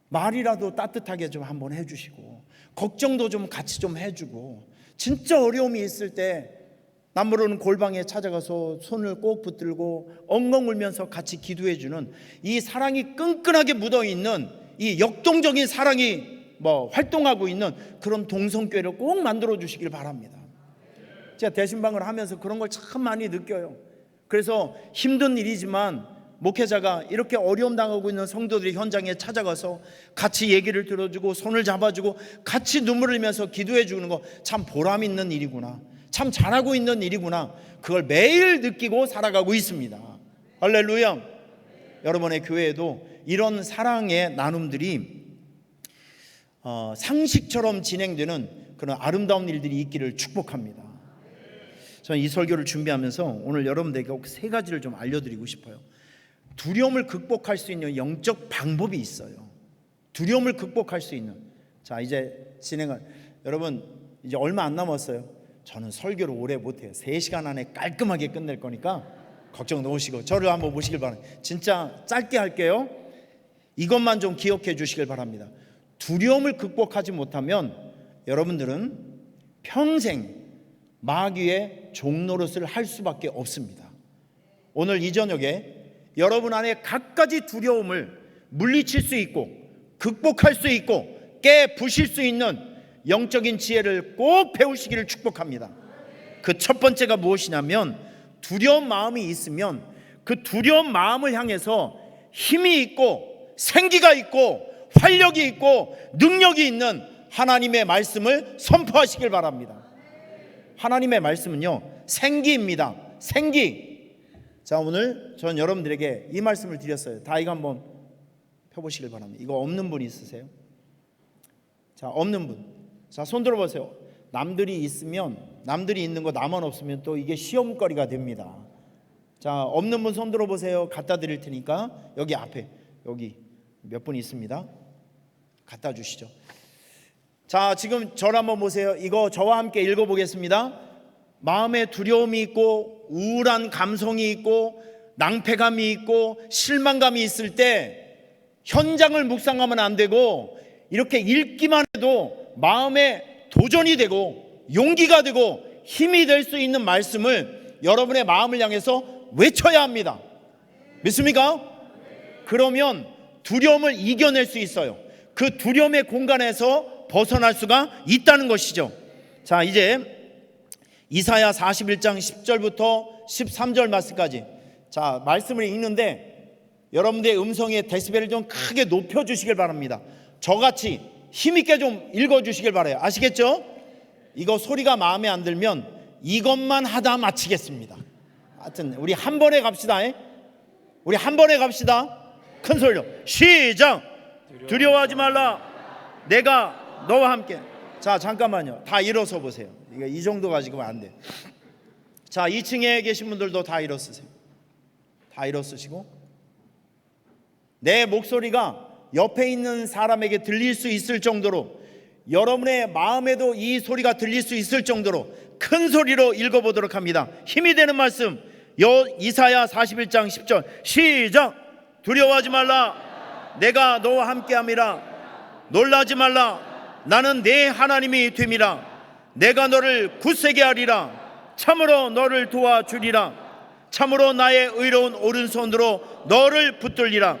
말이라도 따뜻하게 좀 한번 해주시고, 걱정도 좀 같이 좀 해주고, 진짜 어려움이 있을 때 남모르는 골방에 찾아가서 손을 꼭 붙들고 엉엉 울면서 같이 기도해주는 이 사랑이 끈끈하게 묻어있는 이 역동적인 사랑이 활동하고 있는 그런 동성교회를 꼭 만들어 주시길 바랍니다. 제가 대신방을 하면서 그런 걸 참 많이 느껴요. 그래서 힘든 일이지만 목회자가 이렇게 어려움 당하고 있는 성도들이 현장에 찾아가서 같이 얘기를 들어주고 손을 잡아주고 같이 눈물을 흘리면서 기도해 주는 거 참 보람 있는 일이구나, 참 잘하고 있는 일이구나, 그걸 매일 느끼고 살아가고 있습니다. 할렐루야. 여러분의 교회에도 이런 사랑의 나눔들이 상식처럼 진행되는 그런 아름다운 일들이 있기를 축복합니다. 저는 이 설교를 준비하면서 오늘 여러분들에게 꼭 3가지를 좀 알려드리고 싶어요. 두려움을 극복할 수 있는 영적 방법이 있어요. 두려움을 극복할 수 있는. 자, 이제 여러분 이제 얼마 안 남았어요. 저는 설교를 오래 못해요. 3시간 안에 깔끔하게 끝낼 거니까 걱정 놓으시고 저를 한번 모시길 바랍니다. 진짜 짧게 할게요. 이것만 좀 기억해 주시길 바랍니다. 두려움을 극복하지 못하면 여러분들은 평생 마귀의 종노릇을 할 수밖에 없습니다. 오늘 이 저녁에 여러분 안에 갖가지 두려움을 물리칠 수 있고 극복할 수 있고 깨부실 수 있는 영적인 지혜를 꼭 배우시기를 축복합니다. 그 첫 번째가 무엇이냐면, 두려운 마음이 있으면 그 두려운 마음을 향해서 힘이 있고 생기가 있고 활력이 있고 능력이 있는 하나님의 말씀을 선포하시길 바랍니다. 하나님의 말씀은요, 생기입니다. 생기. 자, 오늘 전 여러분들에게 이 말씀을 드렸어요. 다 이거 한번 펴보시길 바랍니다. 이거 없는 분 있으세요? 자, 없는 분. 자, 손 들어보세요. 남들이 있으면, 남들이 있는 거 나만 없으면 또 이게 시험거리가 됩니다. 자, 없는 분 손 들어보세요. 갖다 드릴 테니까 여기 앞에, 여기 몇 분 있습니다. 갖다 주시죠. 자, 지금 저를 한번 보세요. 이거 저와 함께 읽어보겠습니다. 마음에 두려움이 있고 우울한 감성이 있고 낭패감이 있고 실망감이 있을 때 현장을 묵상하면 안 되고 이렇게 읽기만 해도 마음에 도전이 되고 용기가 되고 힘이 될 수 있는 말씀을 여러분의 마음을 향해서 외쳐야 합니다. 믿습니까? 그러면 두려움을 이겨낼 수 있어요. 그 두려움의 공간에서 벗어날 수가 있다는 것이죠. 자, 이제 이사야 41장 10절부터 13절 말씀까지, 자, 말씀을 읽는데 여러분들의 음성의 데시벨을 좀 크게 높여주시길 바랍니다. 저같이 힘있게 좀 읽어주시길 바라요. 아시겠죠? 이거 소리가 마음에 안 들면 이것만 하다 마치겠습니다. 하여튼 우리 한 번에 갑시다. 우리 한 번에 갑시다. 큰 소리로 시작. 두려워하지 말라, 내가 너와 함께. 자, 잠깐만요. 다 일어서 보세요. 이거 이 정도 가지고 안 돼. 자, 2층에 계신 분들도 다 일어서세요. 다 일어서시고, 내 목소리가 옆에 있는 사람에게 들릴 수 있을 정도로, 여러분의 마음에도 이 소리가 들릴 수 있을 정도로 큰 소리로 읽어보도록 합니다. 힘이 되는 말씀, 이사야 41장 10절 시작. 두려워하지 말라, 내가 너와 함께함이라. 놀라지 말라, 나는 내 하나님이 됨이라. 내가 너를 굳세게 하리라. 참으로 너를 도와주리라. 참으로 나의 의로운 오른손으로 너를 붙들리라.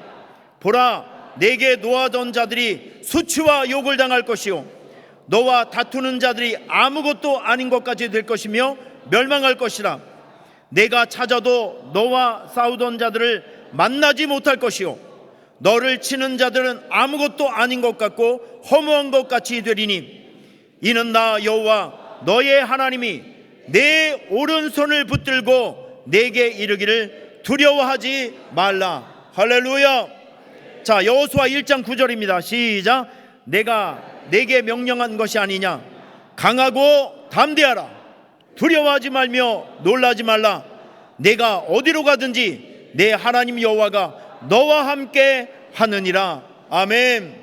보라, 내게 놓아던 자들이 수치와 욕을 당할 것이요, 너와 다투는 자들이 아무것도 아닌 것까지 될 것이며 멸망할 것이라. 내가 찾아도 너와 싸우던 자들을 만나지 못할 것이요, 너를 치는 자들은 아무것도 아닌 것 같고 허무한 것 같이 되리니, 이는 나 여호와 너의 하나님이 내 오른손을 붙들고 내게 이르기를 두려워하지 말라. 할렐루야. 자, 여호수아 1장 9절입니다. 시작. 내가 내게 명령한 것이 아니냐. 강하고 담대하라. 두려워하지 말며 놀라지 말라. 내가 어디로 가든지 내 하나님 여호와가 너와 함께 하느니라. 아멘.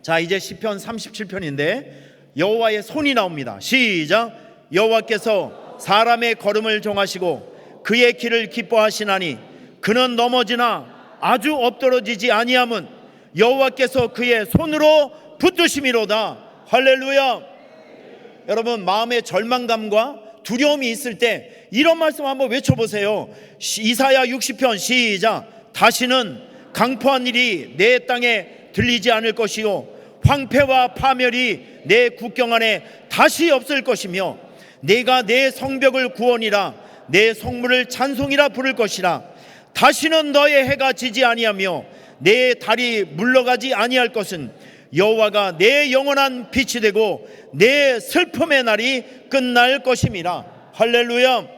자, 이제 시편 37편인데 여호와의 손이 나옵니다. 시작. 여호와께서 사람의 걸음을 정하시고 그의 길을 기뻐하시나니 그는 넘어지나 아주 엎드러지지 아니함은 여호와께서 그의 손으로 붙드심이로다. 할렐루야. 여러분, 마음의 절망감과 두려움이 있을 때 이런 말씀 한번 외쳐보세요. 이사야 60편 시작. 다시는 강포한 일이 내 땅에 들리지 않을 것이요, 황폐와 파멸이 내 국경 안에 다시 없을 것이며, 내가 내 성벽을 구원이라 내 성물을 찬송이라 부를 것이라. 다시는 너의 해가 지지 아니하며 내 달이 물러가지 아니할 것은 여호와가 내 영원한 빛이 되고 내 슬픔의 날이 끝날 것임이라. 할렐루야.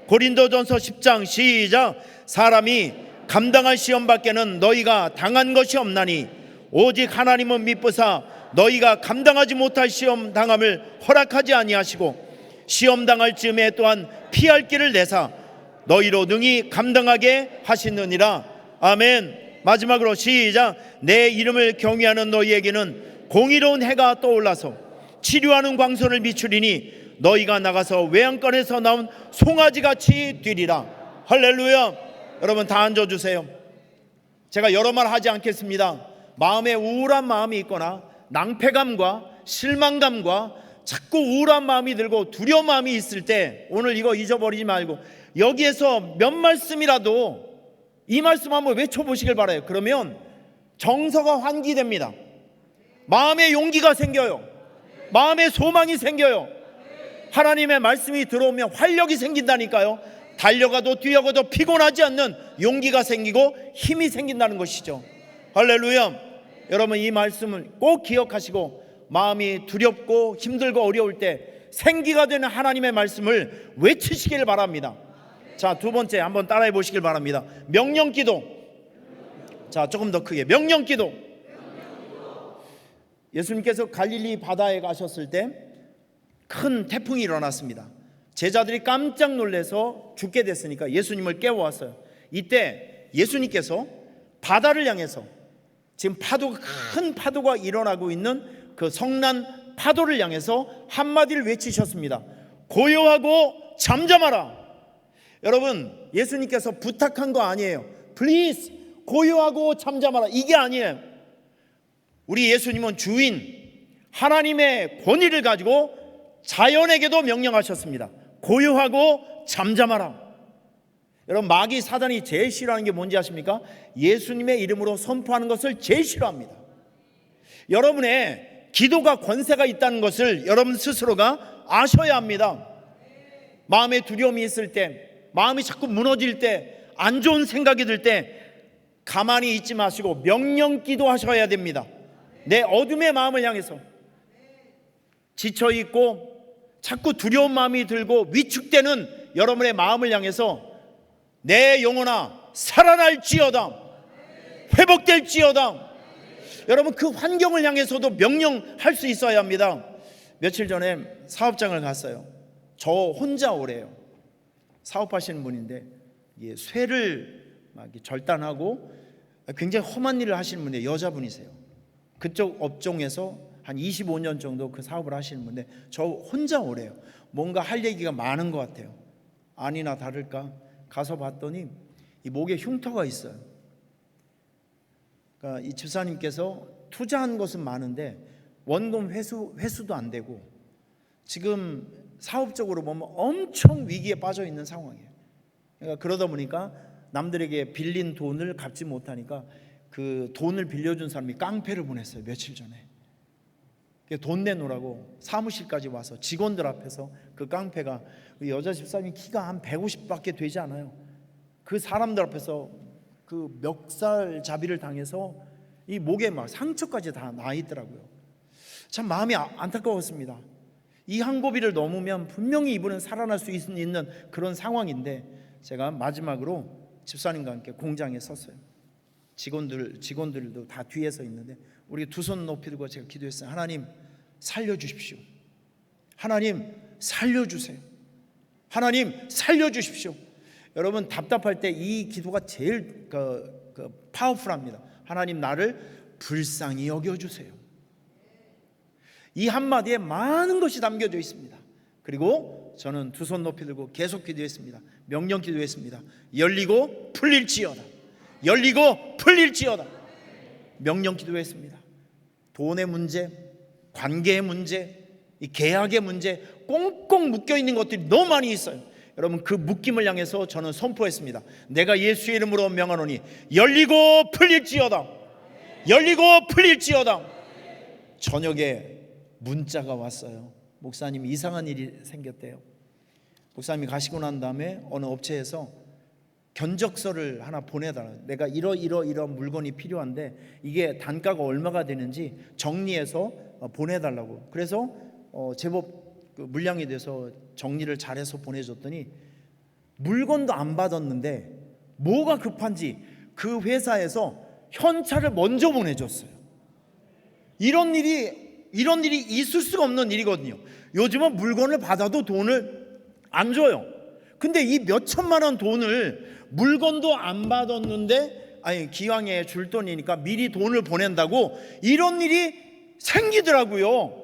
고린도전서 10장 시작. 사람이 감당할 시험 밖에는 너희가 당한 것이 없나니 오직 하나님은 미쁘사 너희가 감당하지 못할 시험 당함을 허락하지 아니하시고 시험 당할 즈음에 또한 피할 길을 내사 너희로 능히 감당하게 하시느니라. 아멘. 마지막으로 시작. 내 이름을 경외하는 너희에게는 공의로운 해가 떠올라서 치료하는 광선을 비추리니 너희가 나가서 외양간에서 나온 송아지같이 뛰리라. 할렐루야. 여러분 다 앉아주세요. 제가 여러 말 하지 않겠습니다. 마음에 우울한 마음이 있거나 낭패감과 실망감과 자꾸 우울한 마음이 들고 두려운 마음이 있을 때 오늘 이거 잊어버리지 말고 여기에서 몇 말씀이라도 이 말씀 한번 외쳐보시길 바라요. 그러면 정서가 환기됩니다. 마음의 용기가 생겨요. 마음의 소망이 생겨요. 하나님의 말씀이 들어오면 활력이 생긴다니까요. 달려가도 뛰어가도 피곤하지 않는 용기가 생기고 힘이 생긴다는 것이죠. 할렐루야. 여러분 이 말씀을 꼭 기억하시고 마음이 두렵고 힘들고 어려울 때 생기가 되는 하나님의 말씀을 외치시길 바랍니다. 자, 두 번째 한번 따라해 보시길 바랍니다. 명령기도. 자, 조금 더 크게. 명령기도. 예수님께서 갈릴리 바다에 가셨을 때 큰 태풍이 일어났습니다. 제자들이 깜짝 놀라서 죽게 됐으니까 예수님을 깨워왔어요. 이때 예수님께서 바다를 향해서 지금 큰 파도가 일어나고 있는 그 성난 파도를 향해서 한마디를 외치셨습니다. 고요하고 잠잠하라. 여러분, 예수님께서 부탁한 거 아니에요. Please, 고요하고 잠잠하라. 이게 아니에요. 우리 예수님은 주인 하나님의 권위를 가지고 자연에게도 명령하셨습니다. 고요하고 잠잠하라. 여러분, 마귀 사단이 제일 싫어하는 게 뭔지 아십니까? 예수님의 이름으로 선포하는 것을 제일 싫어합니다. 여러분의 기도가 권세가 있다는 것을 여러분 스스로가 아셔야 합니다. 마음에 두려움이 있을 때, 마음이 자꾸 무너질 때, 안 좋은 생각이 들 때 가만히 있지 마시고 명령 기도하셔야 됩니다. 내 어둠의 마음을 향해서. 지쳐있고 자꾸 두려운 마음이 들고 위축되는 여러분의 마음을 향해서 내 영혼아 살아날지어다, 회복될지어다. 여러분, 그 환경을 향해서도 명령할 수 있어야 합니다. 며칠 전에 사업장을 갔어요. 저 혼자 오래요. 사업하시는 분인데 쇠를 막 절단하고 굉장히 험한 일을 하시는 분인데 여자분이세요. 그쪽 업종에서 한 25년 정도 그 사업을 하시는 분인데 저 혼자 오래요. 뭔가 할 얘기가 많은 것 같아요. 아니나 다를까 가서 봤더니 이 목에 흉터가 있어요. 그러니까 이 집사님께서 투자한 것은 많은데 원금 회수도 안 되고 지금 사업적으로 보면 엄청 위기에 빠져 있는 상황이에요. 그러니까 그러다 보니까 남들에게 빌린 돈을 갚지 못하니까 그 돈을 빌려준 사람이 깡패를 보냈어요. 며칠 전에. 돈 내놓으라고 사무실까지 와서 직원들 앞에서 그 깡패가, 여자 집사님이 키가 한 150밖에 되지 않아요. 그 사람들 앞에서 그 멱살잡이를 당해서 이 목에 막 상처까지 다 나 있더라고요. 참 마음이 안타까웠습니다. 이 한 고비를 넘으면 분명히 이분은 살아날 수 있는 그런 상황인데 제가 마지막으로 집사님과 함께 공장에 섰어요. 직원들도 다 뒤에 서 있는데 우리 두 손 높이 들고 제가 기도했어요. 하나님 살려주십시오. 하나님 살려주세요. 하나님 살려주십시오. 여러분, 답답할 때 이 기도가 제일 파워풀합니다. 하나님 나를 불쌍히 여겨주세요. 이 한마디에 많은 것이 담겨져 있습니다. 그리고 저는 두 손 높이 들고 계속 기도했습니다. 명령 기도했습니다. 열리고 풀릴지어다. 열리고 풀릴지어다. 명령 기도했습니다. 돈의 문제, 관계의 문제, 이 계약의 문제, 꽁꽁 묶여있는 것들이 너무 많이 있어요. 여러분, 그 묶임을 향해서 저는 선포했습니다. 내가 예수의 이름으로 명하노니 열리고 풀릴지어다. 열리고 풀릴지어다. 저녁에 문자가 왔어요. 목사님 이상한 일이 생겼대요. 목사님이 가시고 난 다음에 어느 업체에서 견적서를 하나 보내달라. 내가 이런 물건이 필요한데 이게 단가가 얼마가 되는지 정리해서 보내달라고. 그래서 제법 물량이 돼서 정리를 잘해서 보내줬더니 물건도 안 받았는데 뭐가 급한지 그 회사에서 현찰을 먼저 보내줬어요. 이런 일이 있을 수가 없는 일이거든요. 요즘은 물건을 받아도 돈을 안 줘요. 근데 이 몇 천만 원 돈을 물건도 안 받았는데 기왕에 줄 돈이니까 미리 돈을 보낸다고 이런 일이 생기더라고요.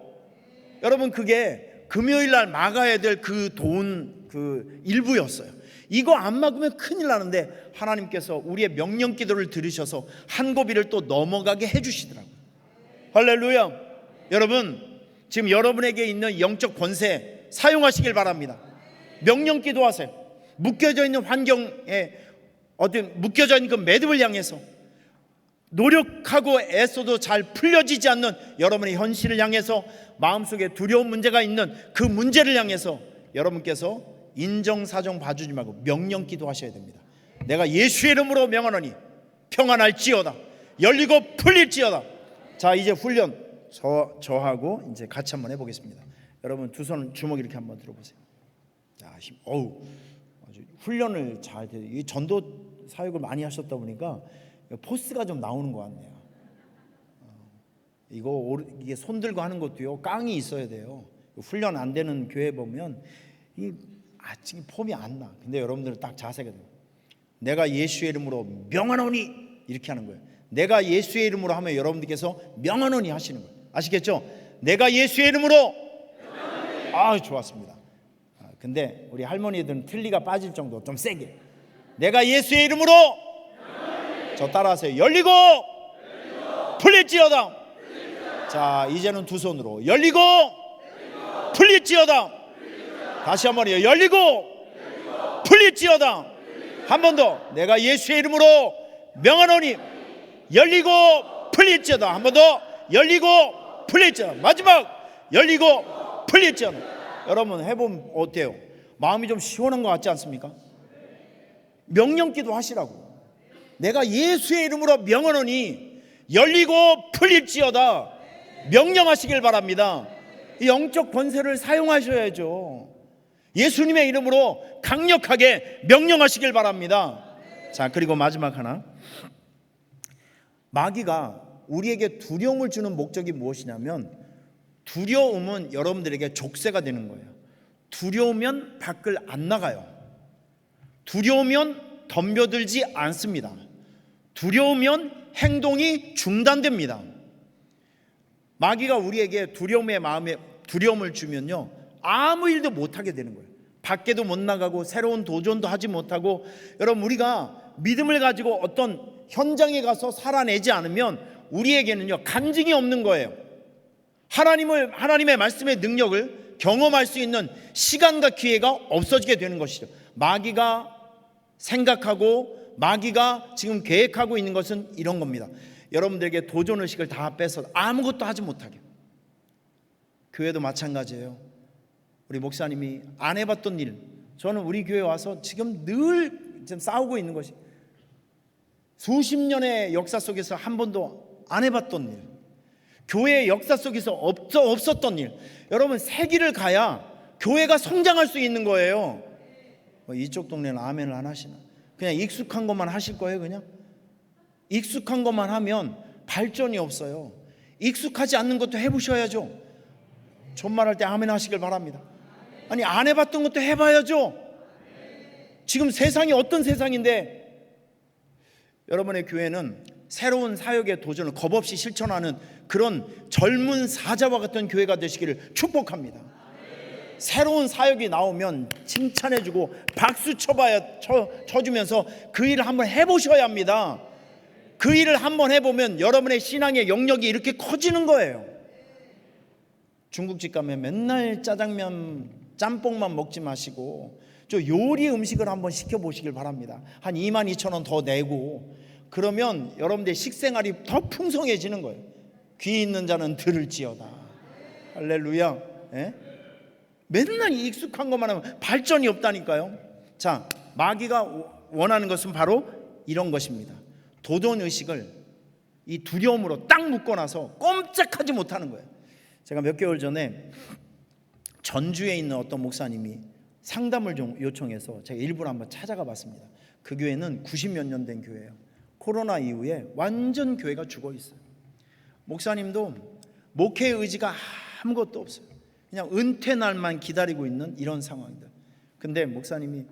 여러분, 그게 금요일 날 막아야 될 그 돈 그 일부였어요. 이거 안 막으면 큰일 나는데 하나님께서 우리의 명령 기도를 들으셔서 한 고비를 또 넘어가게 해주시더라고요. 할렐루야. 여러분, 지금 여러분에게 있는 영적 권세 사용하시길 바랍니다. 명령 기도하세요. 묶여져 있는 환경에 묶여져 있는 그 매듭을 향해서 노력하고 애써도 잘 풀려지지 않는 여러분의 현실을 향해서 마음속에 두려운 문제가 있는 그 문제를 향해서 여러분께서 인정사정 봐주지 말고 명령 기도하셔야 됩니다. 내가 예수의 이름으로 명하노니 평안할지어다. 열리고 풀릴지어다. 자, 이제 훈련 저하고 이제 같이 한번 해보겠습니다. 여러분 두 손 주먹 이렇게 한번 들어보세요. 자, 아주 훈련을 잘 돼요. 이 전도 사역을 많이 하셨다 보니까 포스가 좀 나오는 것 같네요. 이게 손 들고 하는 것도요, 깡이 있어야 돼요. 훈련 안 되는 교회 보면 지금 폼이 안 나. 근데 여러분들은 딱 자세가 돼요. 내가 예수의 이름으로 명하노니 이렇게 하는 거예요. 내가 예수의 이름으로 하면 여러분들께서 명하노니 하시는 거예요. 아시겠죠? 내가 예수의 이름으로. 좋았습니다. 근데 우리 할머니들은 틀니가 빠질 정도 좀 세게. 내가 예수의 이름으로. 저 따라하세요. 열리고 풀릴지어다. 자, 이제는 두 손으로 열리고 풀릴지어다. 다시 한 번요. 열리고 풀릴지어다. 한 번 더. 내가 예수의 이름으로 명하노니 열리고 풀릴지어다. 한 번 더. 열리고 풀릴지어다. 마지막. 열리고 풀릴지어다. 여러분 해보면 어때요? 마음이 좀 시원한 것 같지 않습니까? 명령기도 하시라고. 내가 예수의 이름으로 명하노니 열리고 풀릴지어다. 명령하시길 바랍니다. 이 영적 권세를 사용하셔야죠. 예수님의 이름으로 강력하게 명령하시길 바랍니다. 자, 그리고 마지막 하나. 마귀가 우리에게 두려움을 주는 목적이 무엇이냐면, 두려움은 여러분들에게 족쇄가 되는 거예요. 두려우면 밖을 안 나가요. 두려우면 덤벼들지 않습니다. 두려우면 행동이 중단됩니다. 마귀가 우리에게 두려움의 마음에 두려움을 주면요, 아무 일도 못하게 되는 거예요. 밖에도 못 나가고 새로운 도전도 하지 못하고. 여러분, 우리가 믿음을 가지고 어떤 현장에 가서 살아내지 않으면 우리에게는요, 간증이 없는 거예요. 하나님의 말씀의 능력을 경험할 수 있는 시간과 기회가 없어지게 되는 것이죠. 마귀가 생각하고 마귀가 지금 계획하고 있는 것은 이런 겁니다. 여러분들에게 도전의식을 다 빼서 아무것도 하지 못하게. 교회도 마찬가지예요. 우리 목사님이 안 해봤던 일, 저는 우리 교회 와서 지금 늘 싸우고 있는 것이, 수십 년의 역사 속에서 한 번도 안 해봤던 일, 교회의 역사 속에서 없었던 일. 여러분, 세기를 가야 교회가 성장할 수 있는 거예요. 이쪽 동네는 아멘을 안 하시나? 그냥 익숙한 것만 하실 거예요. 그냥 익숙한 것만 하면 발전이 없어요. 익숙하지 않는 것도 해보셔야죠. 존말할 때 아멘 하시길 바랍니다. 아니, 안 해봤던 것도 해봐야죠. 지금 세상이 어떤 세상인데, 여러분의 교회는 새로운 사역의 도전을 겁없이 실천하는 그런 젊은 사자와 같은 교회가 되시기를 축복합니다. 새로운 사역이 나오면 칭찬해주고 박수 쳐주면서 그 일을 한번 해보셔야 합니다. 그 일을 한번 해보면 여러분의 신앙의 영역이 이렇게 커지는 거예요. 중국집 가면 맨날 짜장면, 짬뽕만 먹지 마시고 저 요리 음식을 한번 시켜보시길 바랍니다. 한 22,000원 더 내고, 그러면 여러분들의 식생활이 더 풍성해지는 거예요. 귀 있는 자는 들을지어다. 할렐루야. 예? 맨날 익숙한 것만 하면 발전이 없다니까요. 자, 마귀가 원하는 것은 바로 이런 것입니다. 도전의식을 이 두려움으로 딱 묶어놔서 꼼짝하지 못하는 거예요. 제가 몇 개월 전에 전주에 있는 어떤 목사님이 상담을 좀 요청해서 제가 일부러 한번 찾아가 봤습니다. 그 교회는 90몇 년 된 교회예요. 코로나 이후에 완전 교회가 죽어 있어요. 목사님도 목회의 의지가 아무것도 없어요. 그냥 은퇴 날만 기다리고 있는 이런 상황이다. 근데 목사님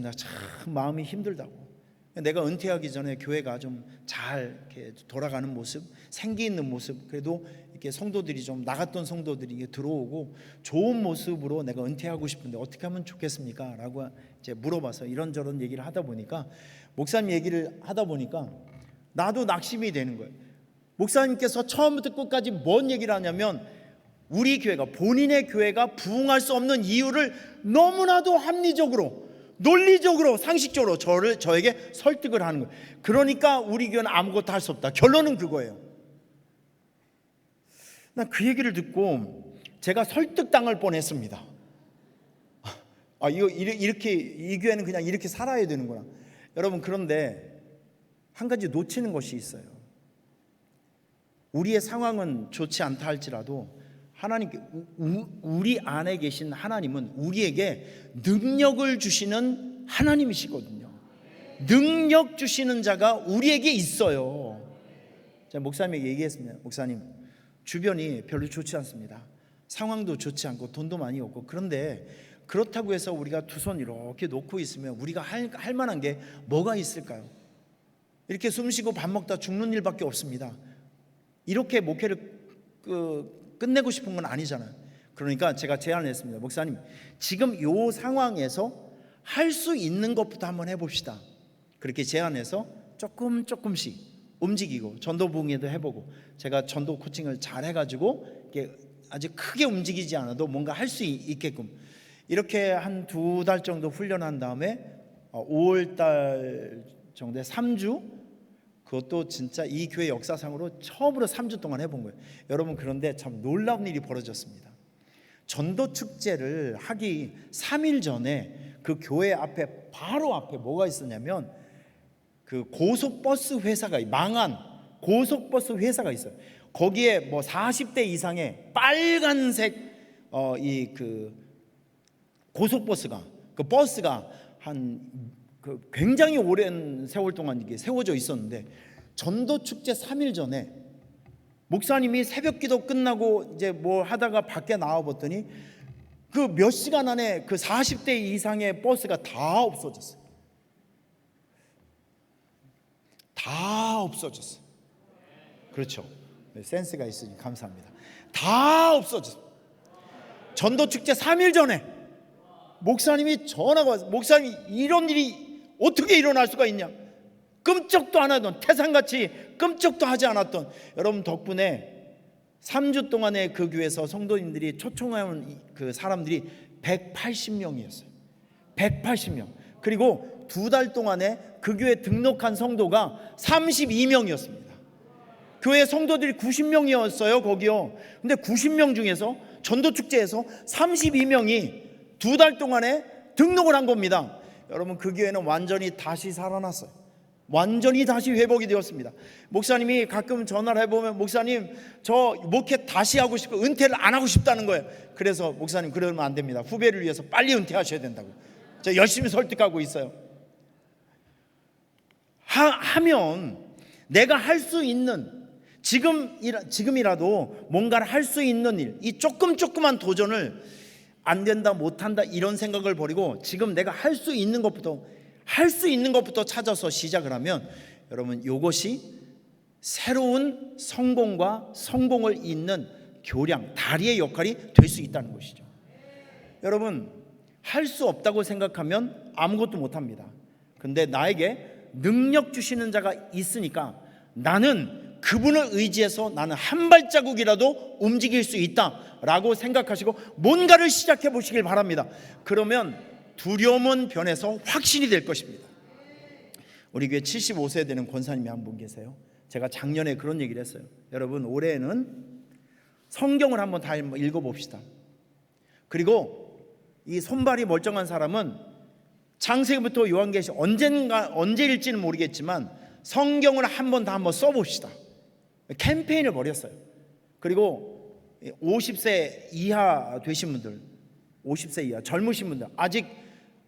나 참 마음이 힘들다고. 내가 은퇴하기 전에 교회가 좀 잘 이렇게 돌아가는 모습, 생기 있는 모습, 그래도 이렇게 성도들이 좀 나갔던 성도들이 들어오고 좋은 모습으로 내가 은퇴하고 싶은데 어떻게 하면 좋겠습니까? 라고 이제 물어봐서 이런저런 얘기를 하다 보니까, 목사님 얘기를 하다 보니까 나도 낙심이 되는 거예요. 목사님께서 처음부터 끝까지 뭔 얘기를 하냐면, 우리 교회가, 본인의 교회가 부흥할 수 없는 이유를 너무나도 합리적으로, 논리적으로, 상식적으로 저에게 설득을 하는 거예요. 그러니까 우리 교회는 아무것도 할 수 없다. 결론은 그거예요. 난 그 얘기를 듣고 제가 설득당할 뻔했습니다. 이렇게 이 교회는 그냥 이렇게 살아야 되는구나. 여러분, 그런데 한 가지 놓치는 것이 있어요. 우리의 상황은 좋지 않다 할지라도 하나님께, 우리 안에 계신 하나님은 우리에게 능력을 주시는 하나님이시거든요. 능력 주시는 자가 우리에게 있어요. 제가 목사님에게 얘기했습니다. 목사님, 주변이 별로 좋지 않습니다. 상황도 좋지 않고 돈도 많이 없고, 그런데 그렇다고 해서 우리가 두 손 이렇게 놓고 있으면 우리가 할 만한 게 뭐가 있을까요? 이렇게 숨 쉬고 밥 먹다 죽는 일밖에 없습니다. 이렇게 목회를 끝내고 싶은 건 아니잖아요. 그러니까 제가 제안을 했습니다. 목사님, 지금 이 상황에서 할 수 있는 것부터 한번 해봅시다. 그렇게 제안해서 조금씩 움직이고, 전도 부흥회도 해보고, 제가 전도 코칭을 잘 해가지고 이렇게 아주 크게 움직이지 않아도 뭔가 할 수 있게끔 이렇게 한 2달 정도 훈련한 다음에 5월달 정도에 3주, 그것도 진짜 이 교회 역사상으로 처음으로 3주 동안 해본 거예요. 여러분, 그런데 참 놀라운 일이 벌어졌습니다. 전도 축제를 하기 3일 전에 그 교회 앞에, 바로 앞에 뭐가 있었냐면 그 고속버스 회사가, 망한 고속버스 회사가 있어요. 거기에 뭐 40대 이상의 빨간색 이 그 고속버스가, 그 버스가 굉장히 오랜 세월 동안 이게 세워져 있었는데, 전도 축제 3일 전에 목사님이 새벽 기도 끝나고 이제 뭐 하다가 밖에 나와 봤더니 그 몇 시간 안에 그 40대 이상의 버스가 다 없어졌어요. 다 없어졌어요. 그렇죠. 센스가 있으니 감사합니다. 다 없어졌어요. 전도 축제 3일 전에 목사님이 전화가 와서, 목사님, 이런 일이 어떻게 일어날 수가 있냐, 끔찍도 안 하던, 태산같이 끔찍도 하지 않았던 여러분 덕분에 3주 동안에 그 교회에서 성도님들이 초청한 그 사람들이 180명이었어요. 180명. 그리고 2달 동안에 그 교회 등록한 성도가 32명이었습니다. 교회 성도들이 90명이었어요, 거기요. 근데 90명 중에서 전도축제에서 32명이 2달 동안에 등록을 한 겁니다. 여러분, 그 교회는 완전히 다시 살아났어요. 완전히 다시 회복이 되었습니다. 목사님이 가끔 전화를 해보면, 목사님, 저 목회 다시 하고 싶고 은퇴를 안 하고 싶다는 거예요. 그래서 목사님, 그러면 안 됩니다. 후배를 위해서 빨리 은퇴하셔야 된다고 제가 열심히 설득하고 있어요. 하면 내가 할 수 있는, 지금이라도 뭔가를 할 수 있는 일, 이 조금만 도전을 안 된다, 못한다 이런 생각을 버리고 지금 내가 할 수 있는 것부터 찾아서 시작을 하면, 여러분, 이것이 새로운 성공과 성공을 잇는 교량, 다리의 역할이 될 수 있다는 것이죠. 여러분, 할 수 없다고 생각하면 아무것도 못합니다. 근데 나에게 능력 주시는 자가 있으니까 나는 그분을 의지해서 나는 한 발자국이라도 움직일 수 있다라고 생각하시고 뭔가를 시작해 보시길 바랍니다. 그러면 두려움은 변해서 확신이 될 것입니다. 우리 교회 75세 되는 권사님이 한 분 계세요. 제가 작년에 그런 얘기를 했어요. 여러분, 올해는 성경을 한번 다 읽어봅시다. 그리고 이 손발이 멀쩡한 사람은 창세기부터 요한계시 언제일지는 모르겠지만 성경을 한번 써봅시다. 캠페인을 벌였어요. 그리고 50세 이하 되신 분들, 50세 이하 젊으신 분들, 아직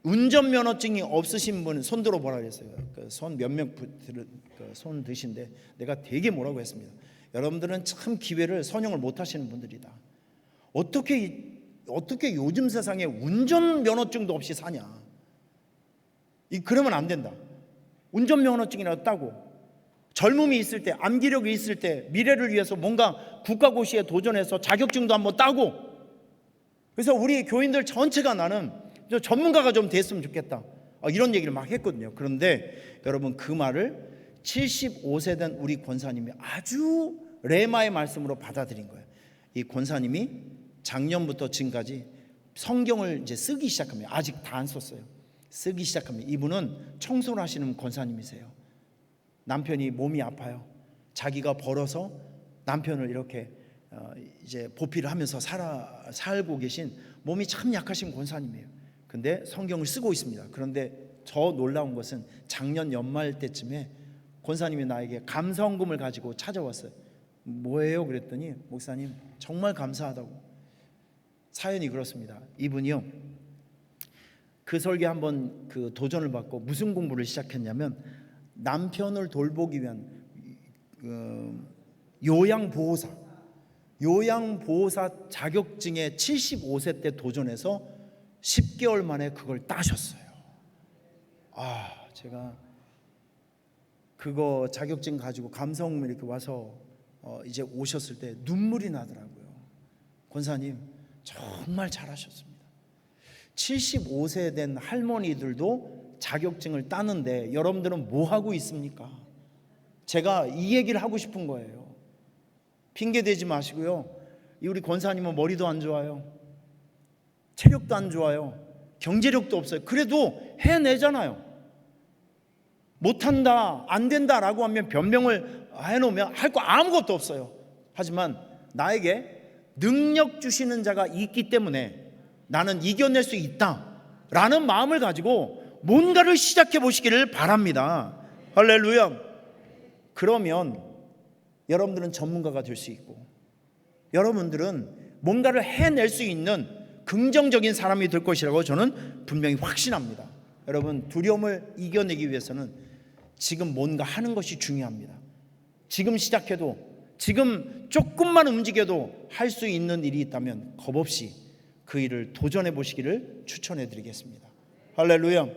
운전면허증이 없으신 분은 손 들어보라 그랬어요. 손 몇 명 손 드신데 내가 되게 뭐라고 했습니다. 여러분들은 참 기회를 선용을 못 하시는 분들이다. 어떻게 요즘 세상에 운전면허증도 없이 사냐. 그러면 안 된다. 운전면허증이라도 따고, 젊음이 있을 때, 암기력이 있을 때 미래를 위해서 뭔가 국가고시에 도전해서 자격증도 한번 따고. 그래서 우리 교인들 전체가 나는 전문가가 좀 됐으면 좋겠다, 이런 얘기를 막 했거든요. 그런데 여러분, 그 말을 75세 된 우리 권사님이 아주 레마의 말씀으로 받아들인 거예요. 이 권사님이 작년부터 지금까지 성경을 이제 쓰기 시작합니다. 아직 다 안 썼어요. 쓰기 시작합니다. 이분은 청소를 하시는 권사님이세요. 남편이 몸이 아파요. 자기가 벌어서 남편을 이렇게 이제 보필을 하면서 살고 계신, 몸이 참 약하신 권사님이에요. 근데 성경을 쓰고 있습니다. 그런데 더 놀라운 것은 작년 연말 때쯤에 권사님이 나에게 감사원금을 가지고 찾아왔어요. 뭐예요? 그랬더니, 목사님, 정말 감사하다고. 사연이 그렇습니다. 이분이요, 그 설계 한번 그 도전을 받고 무슨 공부를 시작했냐면 남편을 돌보기 위한 요양보호사 자격증에 75세 때 도전해서 10개월 만에 그걸 따셨어요. 제가 그거 자격증 가지고 감성 이렇게 와서 이제 오셨을 때 눈물이 나더라고요. 권사님 정말 잘하셨습니다. 75세 된 할머니들도 자격증을 따는데 여러분들은 뭐 하고 있습니까? 제가 이 얘기를 하고 싶은 거예요. 핑계 대지 마시고요. 우리 권사님은 머리도 안 좋아요. 체력도 안 좋아요. 경제력도 없어요. 그래도 해내잖아요. 못한다, 안 된다라고 하면 변명을 해놓으면 할 거 아무것도 없어요. 하지만 나에게 능력 주시는 자가 있기 때문에 나는 이겨낼 수 있다라는 마음을 가지고 뭔가를 시작해 보시기를 바랍니다. 할렐루야. 그러면 여러분들은 전문가가 될 수 있고 여러분들은 뭔가를 해낼 수 있는 긍정적인 사람이 될 것이라고 저는 분명히 확신합니다. 여러분, 두려움을 이겨내기 위해서는 지금 뭔가 하는 것이 중요합니다. 지금 시작해도, 지금 조금만 움직여도 할 수 있는 일이 있다면 겁없이 그 일을 도전해 보시기를 추천해 드리겠습니다. 할렐루야.